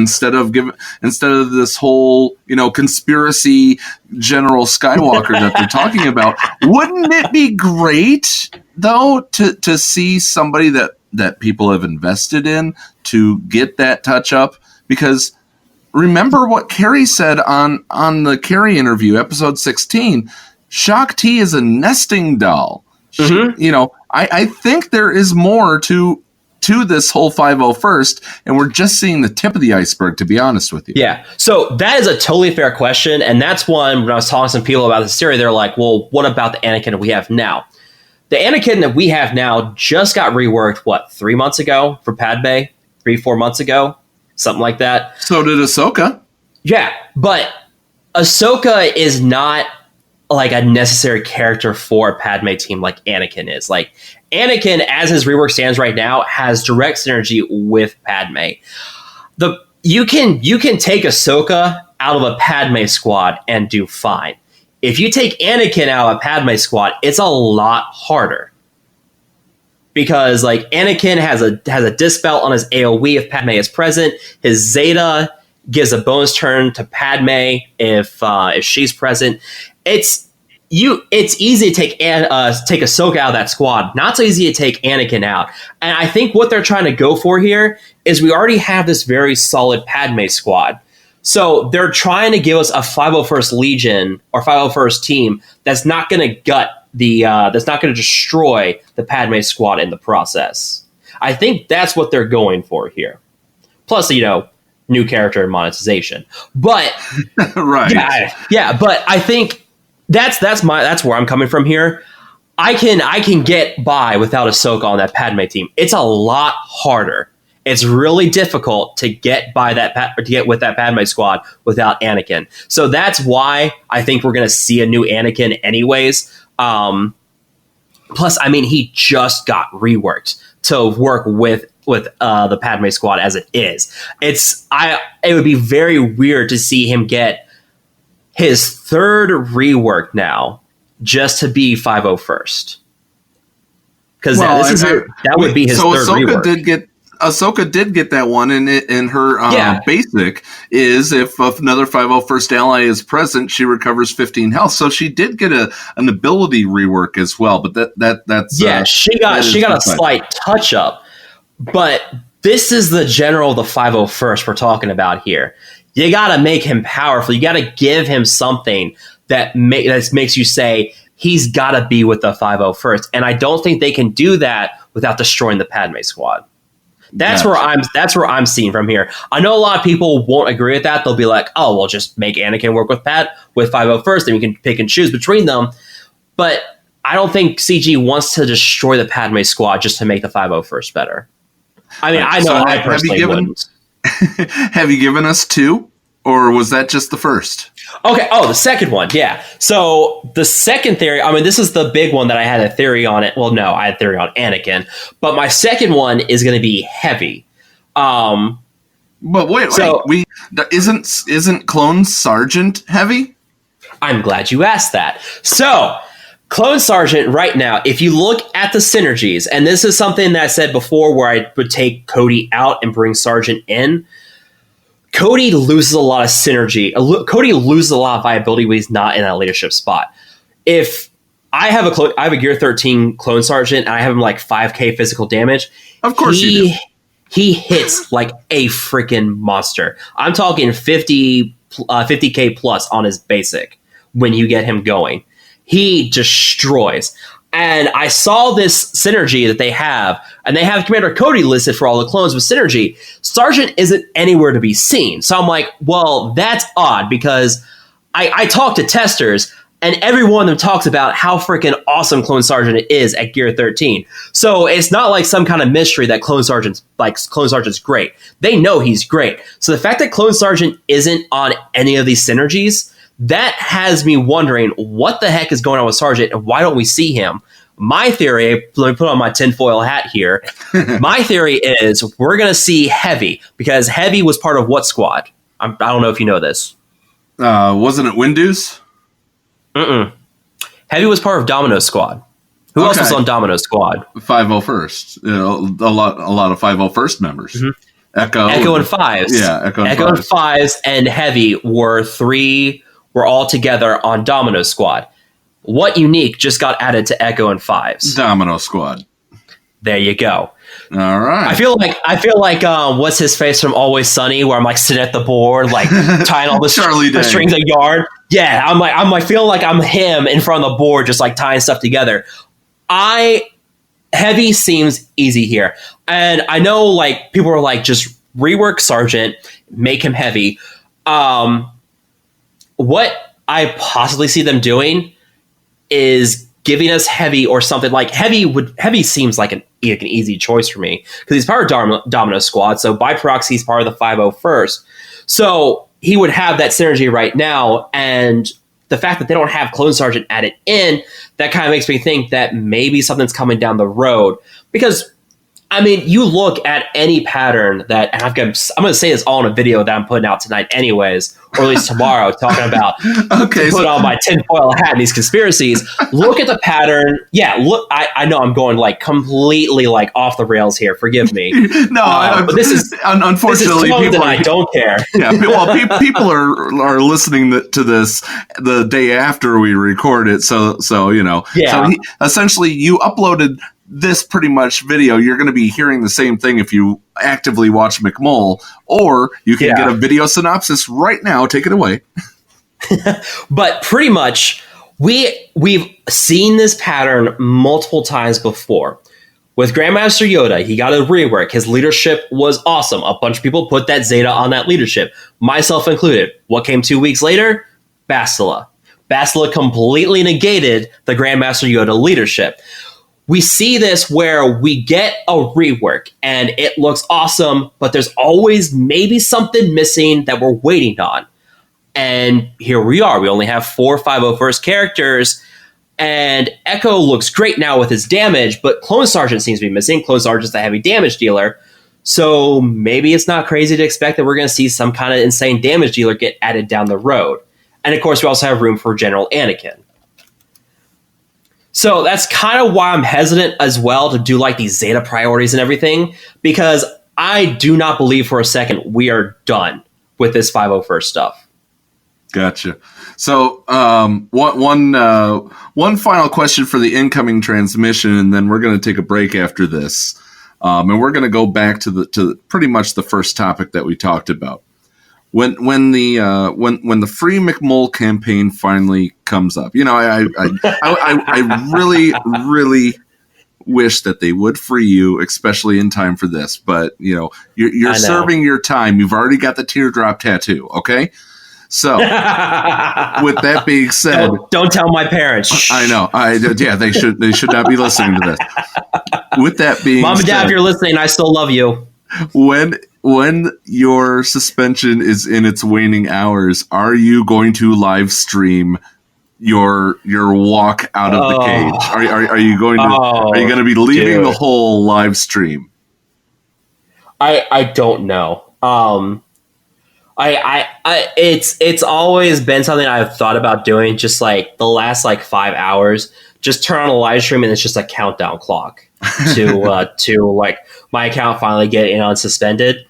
instead of this whole conspiracy General Skywalker that they're talking about? Wouldn't it be great though to see somebody that people have invested in to get that touch up? Because remember what Carrie said on the Carrie interview, episode 16. Shaak Ti is a nesting doll. I think there is more to this whole 501st, and we're just seeing the tip of the iceberg, to be honest with you. Yeah, so that is a totally fair question, and that's one, when I was talking to some people about this theory, they're like, well, what about the Anakin that we have now? The Anakin that we have now just got reworked, 3 months ago for Padme? 3-4 months ago? Something like that. So did Ahsoka. Yeah, but Ahsoka is not like a necessary character for a Padme team like Anakin is. Like, Anakin, as his rework stands right now, has direct synergy with Padme. You can take Ahsoka out of a Padme squad and do fine. If you take Anakin out of a Padme squad, it's a lot harder. Because like Anakin has a dispel on his AoE if Padme is present. His Zeta gives a bonus turn to Padme if she's present. It's easy to take Ahsoka out of that squad. Not so easy to take Anakin out. And I think what they're trying to go for here is we already have this very solid Padme squad. So they're trying to give us a 501st Legion or 501st team that's not going to that's not going to destroy the Padme squad in the process. I think that's what they're going for here. Plus, new character monetization. But right, yeah. But I think that's where I'm coming from here. I can get by without Ahsoka on that Padme team. It's a lot harder. It's really difficult to get by with that Padme squad without Anakin. So that's why I think we're going to see a new Anakin anyways. Plus, I mean, he just got reworked to work with the Padme squad as it is. It would be very weird to see him get his third rework now just to be 501st. Because that would be his third rework. Ahsoka did get that one, and in her basic is if another 501st ally is present, she recovers 15 health. So she did get an ability rework as well. But that's she got a slight touch up. But this is the general of the 501st we're talking about here. You got to make him powerful. You got to give him something that makes you say he's got to be with the 501st. And I don't think they can do that without destroying the Padme squad. That's where I'm seeing from here. I know a lot of people won't agree with that. They'll be like, "Oh, well, just make Anakin work with 501st, and we can pick and choose between them." But I don't think CG wants to destroy the Padme squad just to make the 501st better. I mean, I know I personally wouldn't. Have you given us two, or was that just the first? Okay. Oh, the second one. Yeah. So the second theory, I mean, this is the big one that I had a theory on it. Well, no, I had a theory on Anakin, but my second one is going to be heavy. But wait, isn't Clone Sergeant heavy? I'm glad you asked that. So Clone Sergeant right now, if you look at the synergies, and this is something that I said before where I would take Cody out and bring Sergeant in. Cody loses a lot of synergy. Cody loses a lot of viability when he's not in that leadership spot. If I have a Gear 13 clone sergeant and I have him like 5k physical damage, of course you do. He hits like a freaking monster. I'm talking 50k plus on his basic when you get him going. He destroys. And I saw this synergy that they have, and they have Commander Cody listed for all the clones with synergy. Sergeant isn't anywhere to be seen. So I'm like, well, that's odd, because I talked to testers, and every one of them talks about how freaking awesome Clone Sergeant is at Gear 13. So it's not like some kind of mystery that Clone Sergeant's great. They know he's great. So the fact that Clone Sergeant isn't on any of these synergies, that has me wondering what the heck is going on with Sergeant and why don't we see him? My theory, let me put on my tinfoil hat here. My theory is we're going to see Heavy, because Heavy was part of what squad? I don't know if you know this. Wasn't it Windows? Heavy was part of Domino's squad. Who else was on Domino's squad? 501st. A lot of 501st members. Mm-hmm. Echo and Fives. Yeah, Echo and Fives and Heavy were all together on Domino Squad. What unique just got added to Echo and Fives? Domino Squad. There you go. All right. I feel like what's his face from Always Sunny, where I'm like sitting at the board, like tying all the strings of yarn. Yeah, I'm feeling like I'm him in front of the board, just like tying stuff together. Heavy seems easy here, and I know like people are like, just rework Sergeant, make him Heavy. What I possibly see them doing is giving us Heavy or something like Heavy seems like an easy choice for me, because he's part of Domino Squad, so by proxy he's part of the 501st. So he would have that synergy right now, and the fact that they don't have Clone Sergeant added in, that kind of makes me think that maybe something's coming down the road. Because I mean, you look at any pattern that, and I'm going to say this all in a video that I'm putting out tonight anyways, or at least tomorrow, talking about put on my tinfoil hat in these conspiracies. Look at the pattern. Yeah, look, I know I'm going like completely like off the rails here. Forgive me. But this is unfortunately this is people I don't care. Yeah, well, people are listening to this the day after we record it, so you know. Yeah. So essentially, you uploaded this pretty much video. You're going to be hearing the same thing if you actively watch McMole, or you can get a video synopsis right now. Take it away. But pretty much, we've seen this pattern multiple times before. With Grandmaster Yoda, he got a rework. His leadership was awesome. A bunch of people put that Zeta on that leadership, myself included. What came 2 weeks later? Bastila. Bastila completely negated the Grandmaster Yoda leadership. We see this where we get a rework and it looks awesome, but there's always maybe something missing that we're waiting on. And here we are. We only have 4 501st characters, and Echo looks great now with his damage, but Clone Sergeant seems to be missing. Clone Sergeant's the heavy damage dealer. So maybe it's not crazy to expect that we're going to see some kind of insane damage dealer get added down the road. And of course, we also have room for General Anakin. So that's kind of why I'm hesitant as well to do like these Zeta priorities and everything, because I do not believe for a second we are done with this 501st stuff. Gotcha. So one final question for the incoming transmission, and then we're going to take a break after this, and we're going to go back to pretty much the first topic that we talked about. When the free McMole campaign finally comes up, you know, I really wish that they would free you, especially in time for this. But you know, you're serving your time. You've already got the teardrop tattoo. Okay, so with that being said, don't tell my parents. I know. Yeah, they should not be listening to this. With that being Mom and Dad, said, if you're listening, I still love you. When your suspension is in its waning hours, are you going to live stream your walk out of the cage? Are you going to be leaving the whole live stream? I don't know. It's always been something I've thought about doing. Just like the last 5 hours, just turn on a live stream and it's just a countdown clock to like my account finally getting unsuspended.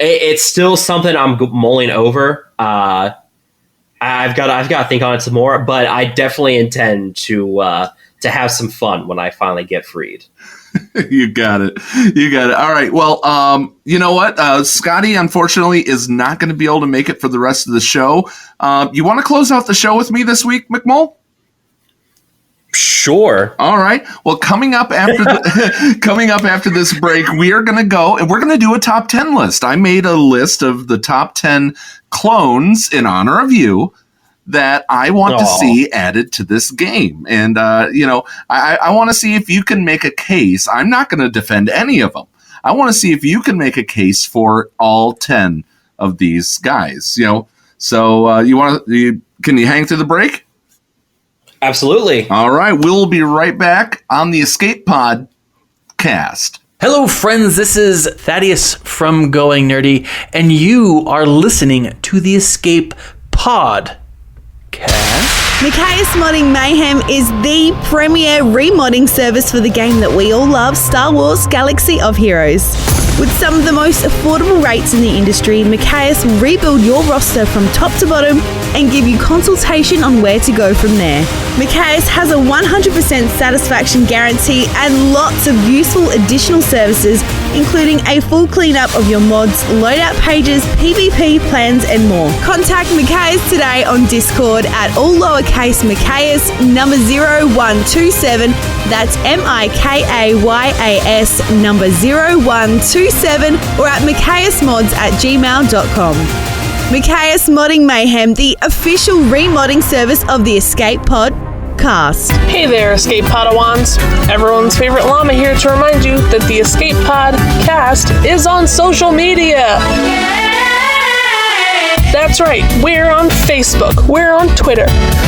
It's still something I'm mulling over. I've got to think on it some more, but I definitely intend to have some fun when I finally get freed. You got it. All right. Well, you know what? Scotty, unfortunately, is not going to be able to make it for the rest of the show. You want to close out the show with me this week, McMole? Sure. All right. Well, coming up after this break, we are going to go and we're going to do a top 10 list. I made a list of the top 10 clones in honor of you that I want to see added to this game. And, I want to see if you can make a case. I'm not going to defend any of them. I want to see if you can make a case for all 10 of these guys, So can you hang through the break? Absolutely. All right. We'll be right back on the Escape Pod cast. Hello, friends. This is Thaddeus from Going Nerdy, and you are listening to the Escape Pod cast. Machias Modding Mayhem is the premier remodding service for the game that we all love, Star Wars Galaxy of Heroes. With some of the most affordable rates in the industry, Machias will rebuild your roster from top to bottom and give you consultation on where to go from there. Machias has a 100% satisfaction guarantee and lots of useful additional services, including a full cleanup of your mods, loadout pages, PvP plans, and more. Contact Machias today on Discord at all lowercase Machias number 0127. That's MIKAYAS number 0127, or at machiasmods@gmail.com. Machias Modding Mayhem, the official remodding service of the Escape Pod cast. Hey there, Escape Podawans. Everyone's favorite Llama here to remind you that the Escape Pod cast is on social media. That's right, we're on Facebook, we're on Twitter.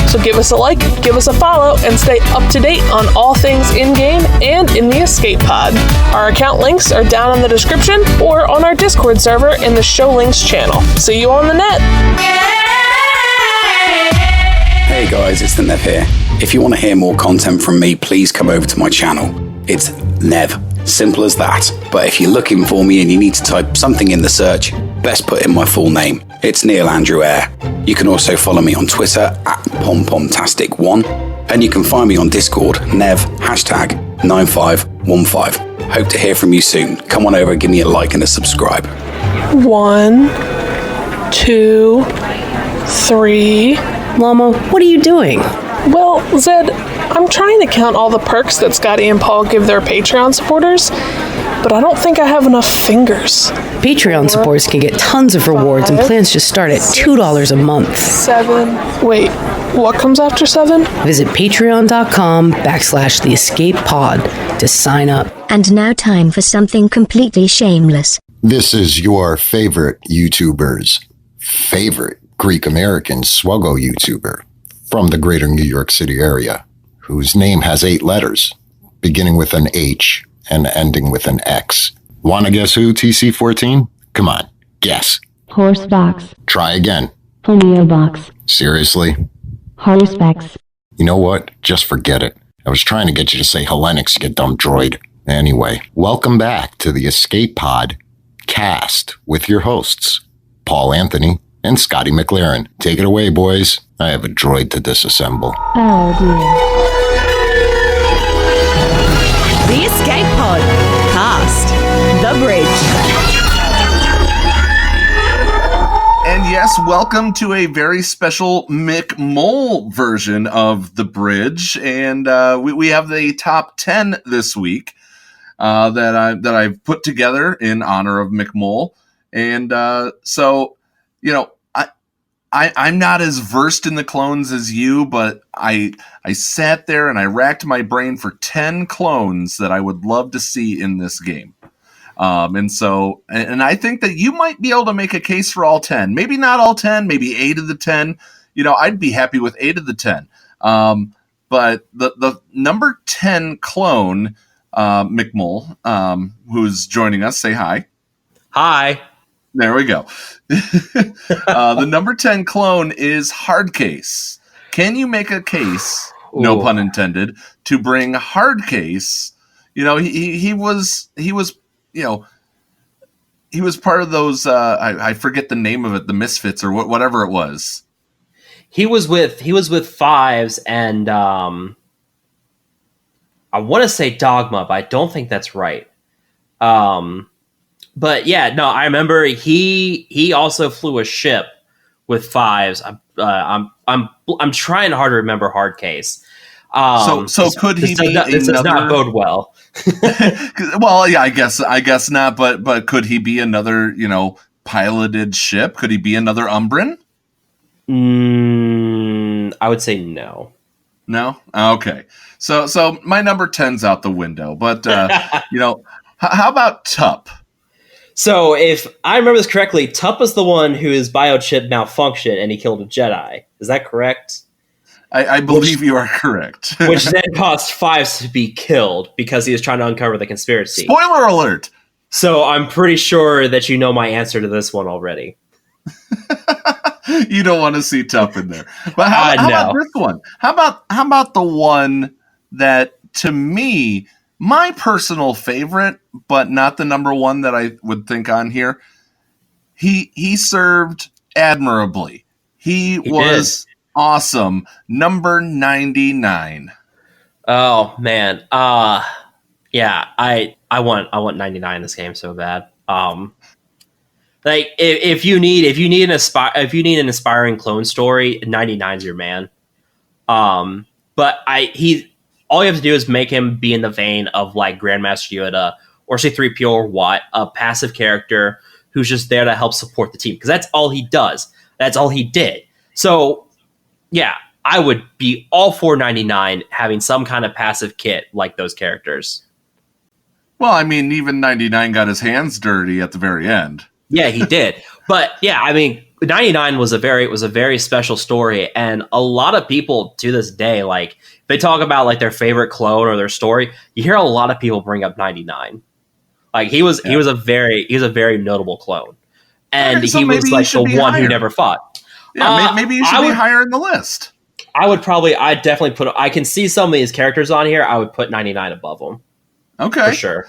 So give us a like, give us a follow, and stay up to date on all things in-game and in the Escape Pod. Our account links are down in the description or on our Discord server in the Show Links channel. See you on the net. Hey guys, it's the Nev here. If you want to hear more content from me, please come over to my channel. It's Nev. Simple as that. But if you're looking for me and you need to type something in the search, best put in my full name. It's Neil Andrew Eyre. You can also follow me on Twitter at PomPomtastic1, and you can find me on Discord, Nev, #9515. Hope to hear from you soon. Come on over, give me a like and a subscribe. 1, 2, 3. Llama, what are you doing? Well, Zedd, I'm trying to count all the perks that Scotty and Paul give their Patreon supporters, but I don't think I have enough fingers. Patreon supporters can get tons of rewards, and plans just start at $2 a month. 7. Wait, what comes after 7? Visit patreon.com/theescapepod to sign up. And now time for something completely shameless. This is your favorite YouTuber's favorite Greek-American Swuggo YouTuber from the greater New York City area, whose name has 8 letters, beginning with an H and ending with an X. Wanna guess who, TC14? Come on, guess. Horse box. Try again. Polio box. Seriously? Horsepex. You know what? Just forget it. I was trying to get you to say Hellenics, you dumb droid. Anyway, welcome back to the Escape Pod cast with your hosts, Paul Anthony and Scotty McLaren. Take it away, boys. I have a droid to disassemble. Oh, dear. The Escape Pod cast. The Bridge. And yes, welcome to a very special McMole version of The Bridge. And we have the top 10 this week that I've put together in honor of McMole. And so, I'm not as versed in the clones as you, but I sat there and I racked my brain for 10 clones that I would love to see in this game. And I think that you might be able to make a case for all 10. Maybe not all 10, maybe 8 of the 10. I'd be happy with 8 of the 10. But the number 10 clone, McMole, who's joining us, say hi. Hi. There we go. The number 10 clone is Hardcase. Can you make a case, no pun intended, to bring Hardcase? He was he was part of those. I forget the name of it, the Misfits or whatever it was. He was with Fives and I want to say Dogma, but I don't think that's right. But yeah, no, I remember he also flew a ship with Fives. I'm trying hard to remember Hard Case. So could he be another? This does not bode well. Well, yeah, I guess not. But could he be another, piloted ship? Could he be another Umbran? I would say no. No? Okay. So my number 10's out the window. But, how about Tup? So if I remember this correctly, Tup is the one whose biochip malfunctioned and he killed a Jedi. Is that correct? I believe you are correct. Which then caused Fives to be killed because he was trying to uncover the conspiracy. Spoiler alert! So I'm pretty sure that you know my answer to this one already. You don't want to see Tup in there. But how about this one? How about the one that, to me, my personal favorite, but not the number one that I would think on here? He served admirably. He was awesome. Number 99. Oh man. Yeah, I want 99 in this game so bad. Like if you need an inspiring clone story, 99's your man. But all you have to do is make him be in the vein of like Grandmaster Yoda or C-3PO or Watt, a passive character who's just there to help support the team, because that's all he does. That's all he did. So yeah, I would be all for 99 having some kind of passive kit like those characters. Well, I mean, even 99 got his hands dirty at the very end. Yeah, he did. But yeah, I mean, 99 was a very special story, and a lot of people to this day, like, if they talk about like their favorite clone or their story, you hear a lot of people bring up 99. Like he was a very notable clone, and so he was like the one who never fought. Yeah, maybe you should be higher in the list. I'd definitely I can see some of these characters on here. I would put 99 above them. Okay, for sure.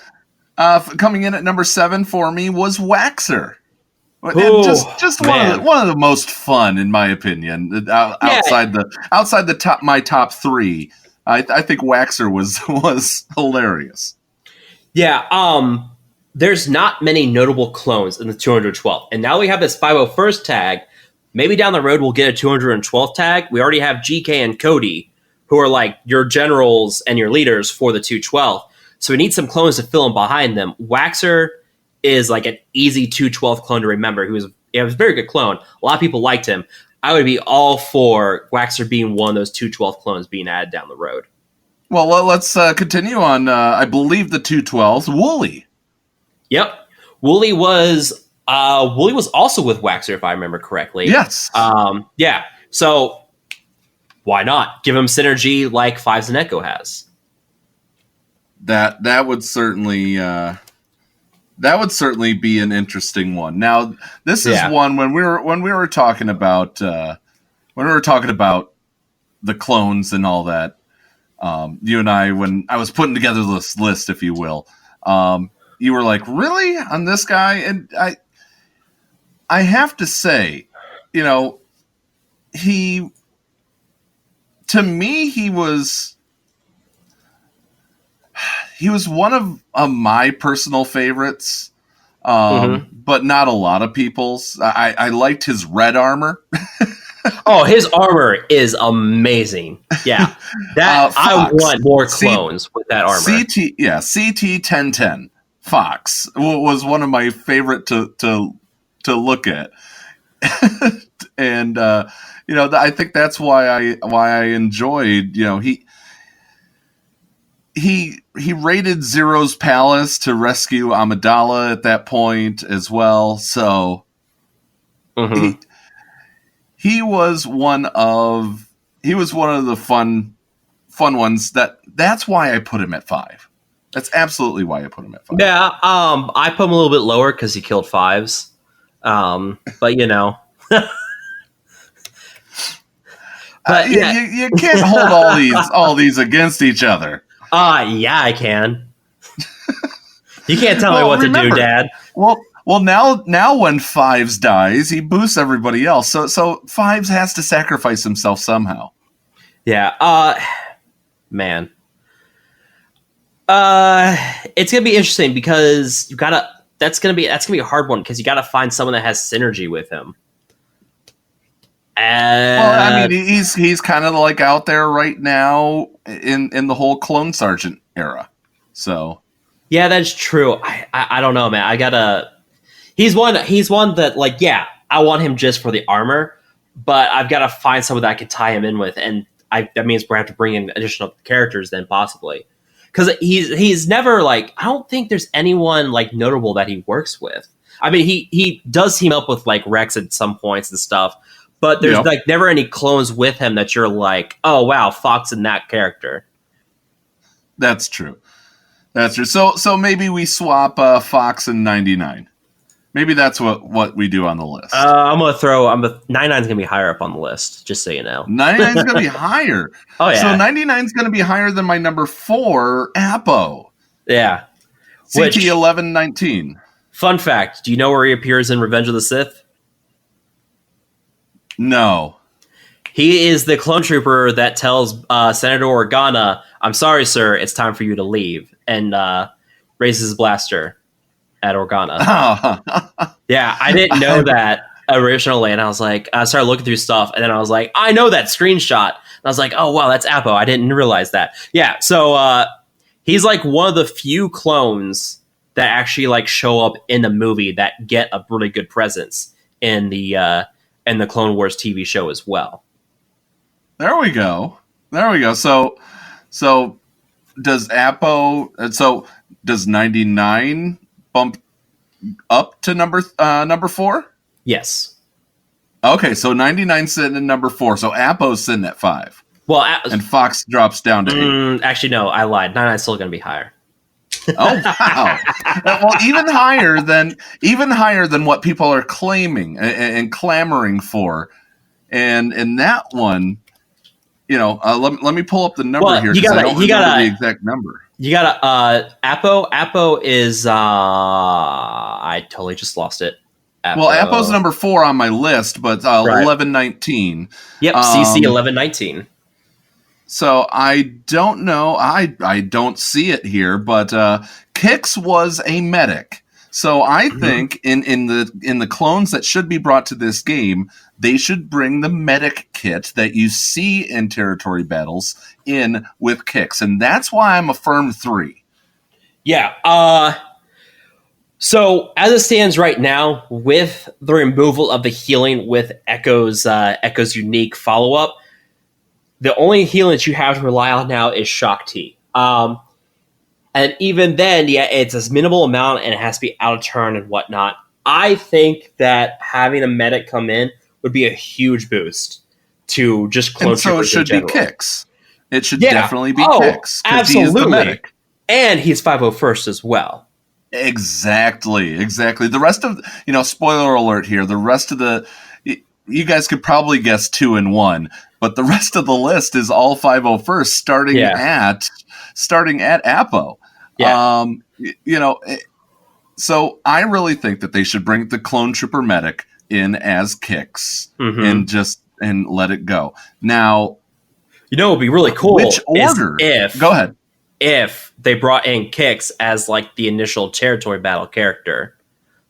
Coming in at number 7 for me was Waxer. Ooh, just one of the most fun, in my opinion. Outside the my top 3, I think Waxer was hilarious. Yeah, there's not many notable clones in the 212, and now we have this 501st tag. Maybe down the road we'll get a 212th tag. We already have GK and Cody, who are like your generals and your leaders for the 212. So we need some clones to fill in behind them. Waxer is like an easy 212th clone to remember. He was a very good clone. A lot of people liked him. I would be all for Waxer being one of those 212th clones being added down the road. Well, let's continue on. I believe the 212th, Wooly. Yep, Wooly was also with Waxer, if I remember correctly. Yes. Yeah. So why not give him synergy like Fives and Echo has? That would certainly be an interesting one. Now, this is one when we were talking about the clones and all that. You and I, when I was putting together this list, if you will, you were like, "Really on this guy?" And I have to say, he was one of my personal favorites, but not a lot of people's. I liked his red armor. Oh, his armor is amazing. Yeah, I want more clones with that armor. CT-1010 Fox was one of my favorite to look at, and I think that's why I enjoyed. He raided Zero's palace to rescue Amidala at that point as well. So he was one of the fun ones. That's why I put him at 5. That's absolutely why I put him at 5. Yeah, I put him a little bit lower because he killed Fives. But but you can't hold all these against each other. Yeah, I can. You can't tell me what to do, Dad. Well, Well, now when Fives dies, he boosts everybody else. So Fives has to sacrifice himself somehow. Yeah. Man. It's gonna be interesting because that's gonna be a hard one because you gotta find someone that has synergy with him. Well, I mean, he's kind of like out there right now in the whole Clone Sergeant era. So yeah, that's true. I don't know, man. He's one that, like, yeah, I want him just for the armor, but I've got to find someone that I can tie him in with, and that means we're going to have to bring in additional characters then possibly. Because he's never, like, I don't think there's anyone, like, notable that he works with. I mean, he does team up with, like, Rex at some points and stuff, but there's, like, never any clones with him that you're like, oh, wow, Fox and that character. That's true. That's true. So maybe we swap Fox and 99. Maybe that's what we do on the list. I'm gonna throw. 99's gonna be higher up on the list, just so you know. 99's gonna be higher. Oh yeah. So 99's gonna be higher than my number 4, Apo. Yeah. CT 1119. Fun fact: do you know where he appears in Revenge of the Sith? No. He is the clone trooper that tells Senator Organa, "I'm sorry, sir, it's time for you to leave," and raises his blaster at Organa. Yeah, I didn't know that originally, and I was like, I started looking through stuff, and then I was like, I know that screenshot. And I was like, oh wow, that's Apo. I didn't realize that. Yeah, so he's like one of the few clones that actually like show up in the movie that get a really good presence in the Clone Wars TV show as well. There we go. So does Apo? So does 99 bump up to number 4? Yes. Okay, so 99's sitting at number 4. So Apo's sitting at 5. Well, and Fox drops down to 8. Actually, no, I lied. 99's still going to be higher. Oh wow! Well, even higher than what people are claiming and clamoring for, and in that one, you know, let me pull up the number here because I don't remember the exact number. You got Apo. Apo is I totally just lost it. Apo. Well, Apo's number 4 on my list, but 1119. Yep, CC 1119. So I don't know. I don't see it here, but Kix was a medic. So I think in the clones that should be brought to this game, they should bring the medic kit that you see in territory battles in with Kix, and that's why I'm a firm 3. Yeah. So as it stands right now, with the removal of the healing with Echo's unique follow up, the only healing that you have to rely on now is Shock T. And even then, yeah, it's a minimal amount and it has to be out of turn and whatnot. I think that having a medic come in would be a huge boost to just clone and so it should be Kix. It should definitely be Kix. Absolutely. He is the medic. And he's 501st as well. Exactly. The rest of, spoiler alert here, the rest of you guys could probably guess 2 and 1, but the rest of the list is all 501st starting at Apo. Yeah. So I really think that they should bring the clone trooper medic in as Kix and let it go. Now, it would be really cool. Which order? Go ahead. If they brought in Kix as like the initial territory battle character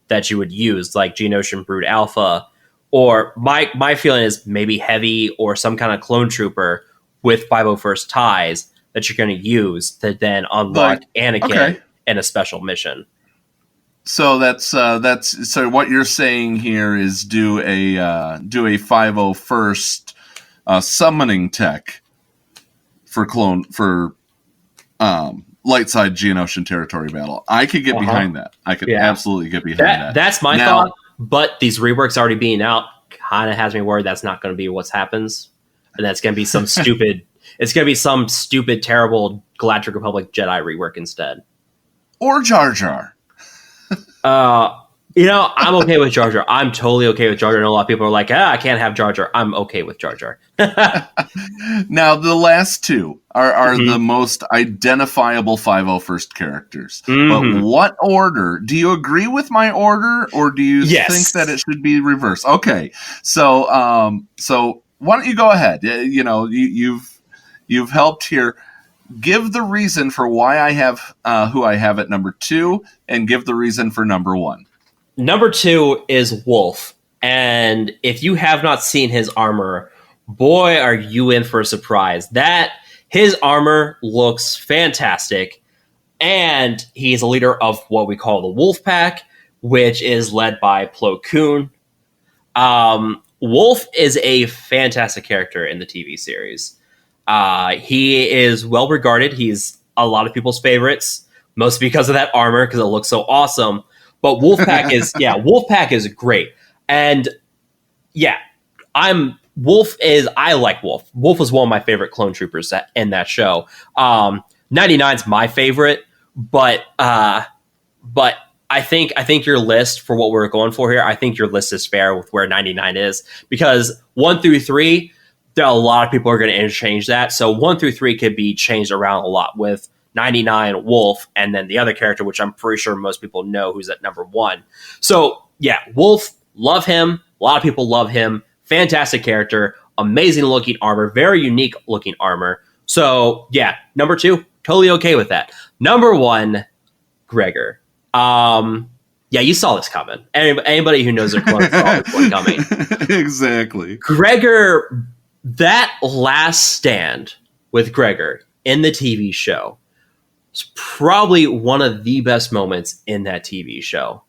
that you would use, like Geonosian Brood Alpha, or my feeling is maybe Heavy or some kind of clone trooper with 501st ties that you're going to use to then unlock Anakin in a special mission. So that's so what you're saying here is do a 501st summoning tech for light side Geonosian territory battle. I could get behind that. I could absolutely get behind that. That's my thought. But these reworks already being out kind of has me worried that's not going to be what happens, and that's going to be some stupid. It's going to be some stupid, terrible Galactic Republic Jedi rework instead, or Jar Jar. I'm okay with Jar Jar. I'm totally okay with Jar Jar. And a lot of people are like, I can't have Jar Jar. I'm okay with Jar Jar. Now, the last two are the most identifiable 501st characters. But what order? Do you agree with my order, or do you think that it should be reversed? Okay, so so why don't you go ahead? You've helped here. Give the reason for why I have who I have at number 2, and give the reason for number 1. Number 2 is Wolf. And if you have not seen his armor, boy, are you in for a surprise. His armor looks fantastic. And he's a leader of what we call the Wolf Pack, which is led by Plo Koon. Wolf is a fantastic character in the TV series. He is well regarded. He's a lot of people's favorites, mostly because of that armor, because it looks so awesome. But Wolfpack is great. And I like Wolf. Wolf was one of my favorite clone troopers in that show. 99's my favorite, but I think your list for what we're going for here, I think your list is fair with where 99 is, because 1 through 3, there are a lot of people are going to interchange that. So 1 through 3 could be changed around a lot with 99, Wolf, and then the other character, which I'm pretty sure most people know who's at number 1. So Wolf, love him. A lot of people love him. Fantastic character, amazing looking armor, very unique looking armor. So number 2, totally okay with that. Number 1, Gregor. You saw this coming. Anybody who knows their clone saw this one coming. Exactly. Gregor, that last stand with Gregor in the TV show is probably one of the best moments in that TV show.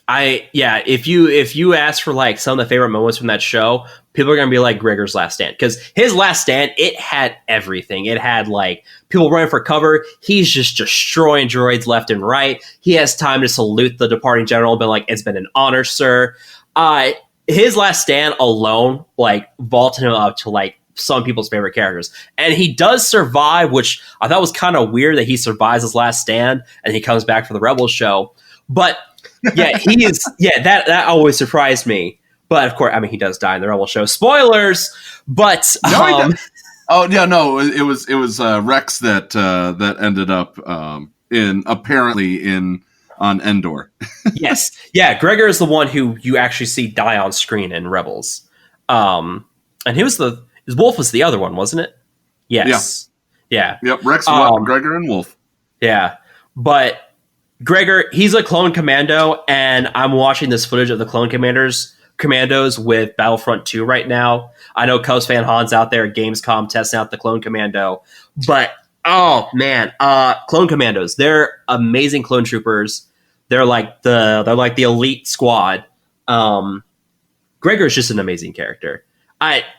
If you ask for like some of the favorite moments from that show, people are gonna be like Gregor's last stand, because his last stand, it had everything. It had like people running for cover. He's just destroying droids left and right. He has time to salute the departing general, but like, it's been an honor, sir. His last stand alone, like, vaulted him up to like some people's favorite characters. And he does survive, which I thought was kind of weird that he survives his last stand and he comes back for the Rebels show. But he is, that always surprised me. But of course, I mean, he does die in the Rebel show. Spoilers! But it was Rex that ended up on Endor. Yes. Yeah, Gregor is the one who you actually see die on screen in Rebels. And Wolf was the other one, wasn't it? Yes. Yeah. Yep, Rex, Gregor, and Wolf. Yeah. But Gregor, he's a clone commando, and I'm watching this footage of the clone commandos with Battlefront 2 right now. I know Cubs fan Han's out there at Gamescom testing out the clone commando. But, oh, man, clone commandos, they're amazing clone troopers. They're like the elite squad. Gregor's just an amazing character.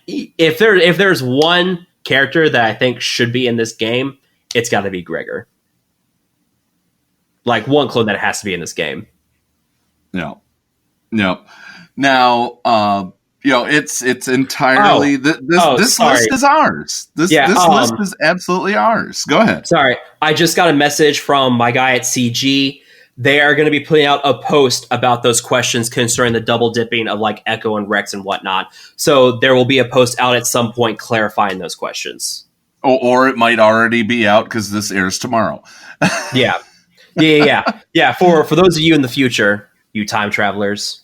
If there's one character that I think should be in this game, it's got to be Gregor. Like, one clone that has to be in this game. No. Now, it's entirely this list is ours. This list is absolutely ours. Go ahead. Sorry, I just got a message from my guy at CG. They are going to be putting out a post about those questions concerning the double dipping of like Echo and Rex and whatnot. So there will be a post out at some point clarifying those questions. Or it might already be out because this airs tomorrow. Yeah. For those of you in the future, you time travelers.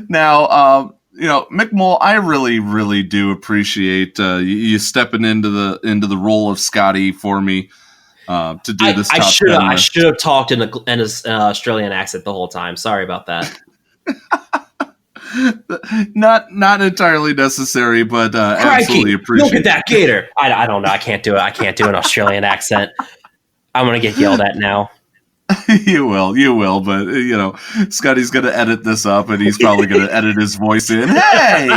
Now, McMole, I really, really do appreciate you stepping into the role of Scotty for me to do this. I should have talked in an Australian accent the whole time. Sorry about that. Not entirely necessary, but absolutely appreciate. Look at that gator! I don't know. I can't do it. I can't do an Australian accent. I'm gonna get yelled at now. You will, but Scotty's gonna edit this up, and he's probably gonna edit his voice in. Hey.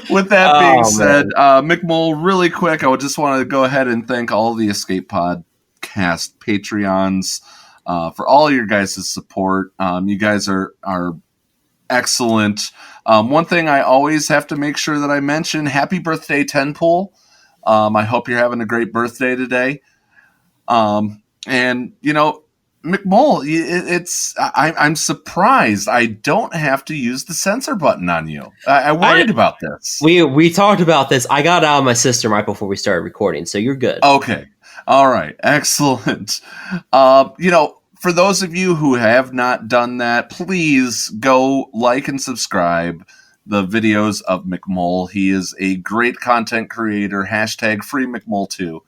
With that being said, McMole, really quick, I would just want to go ahead and thank all the Escape Podcast Patreons for all your guys' support. You guys are excellent. One thing I always have to make sure that I mention: happy birthday, Tenpool. I hope you're having a great birthday today. And McMole, I'm surprised I don't have to use the censor button on you. I worried about this. We talked about this. I got out of my system right before we started recording, so you're good. Okay. All right. Excellent. For those of you who have not done that, please go like and subscribe the videos of McMole. He is a great content creator. #FreeMcMole2.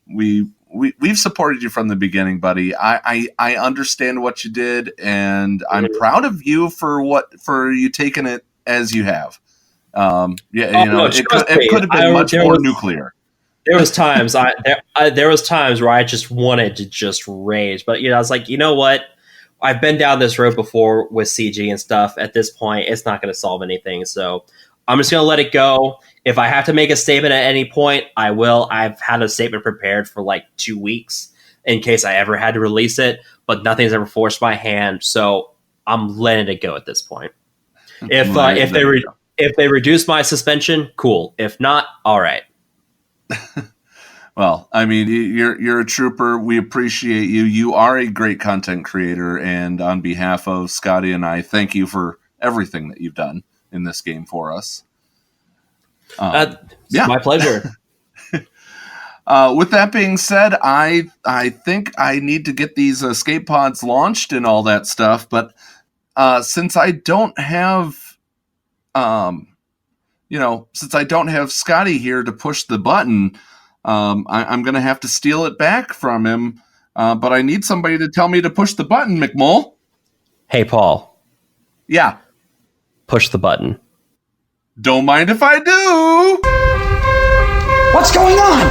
We've supported you from the beginning, buddy. I understand what you did, and I'm proud of you for you taking it as you have. It could have been much more nuclear. There was times there was times where I just wanted to just rage, but I was like, you know what? I've been down this road before with CG and stuff. At this point, it's not going to solve anything, so I'm just going to let it go. If I have to make a statement at any point, I will. I've had a statement prepared for like 2 weeks in case I ever had to release it, but nothing's ever forced my hand, so I'm letting it go at this point. If they reduce my suspension, cool. If not, all right. Well, I mean, you're a trooper. We appreciate you. You are a great content creator, and on behalf of Scotty and I, thank you for everything that you've done in this game for us. My pleasure. With that being said, I think I need to get these escape pods launched and all that stuff. But since I don't have, since I don't have Scotty here to push the button, I'm going to have to steal it back from him. But I need somebody to tell me to push the button, McMole. Hey, Paul. Yeah. Push the button. Don't mind if I do. What's going on?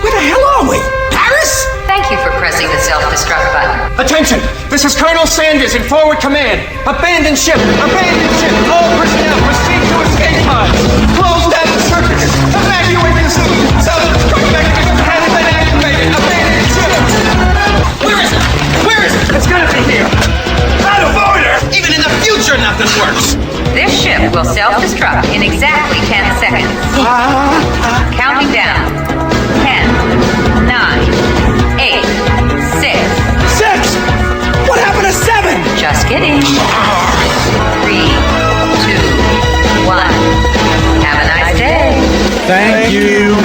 Where the hell are we? Paris? Thank you for pressing the self-destruct button. Attention! This is Colonel Sanders in forward command. Abandon ship! Abandon ship! All personnel proceed to escape pods. Close down the circuits. Evacuate the city. Self-destruct mechanism has been activated. Abandon ship! Where is it? Where is it? It's gotta be here. Out of order! Even in the future, nothing works. This ship will self-destruct in exactly 10 seconds. Counting down. 10, 9, 8, 6. 6! What happened to 7? Just kidding. 3, 2, 1. Have a nice day. Thank you.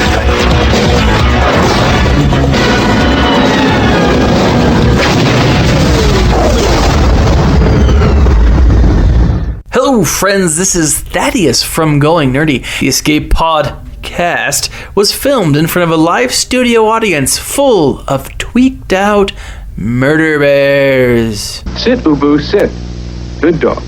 Hello, friends. This is Thaddeus from Going Nerdy. The Escape Podcast was filmed in front of a live studio audience full of tweaked out murder bears. Sit, Ubu, sit. Good dog.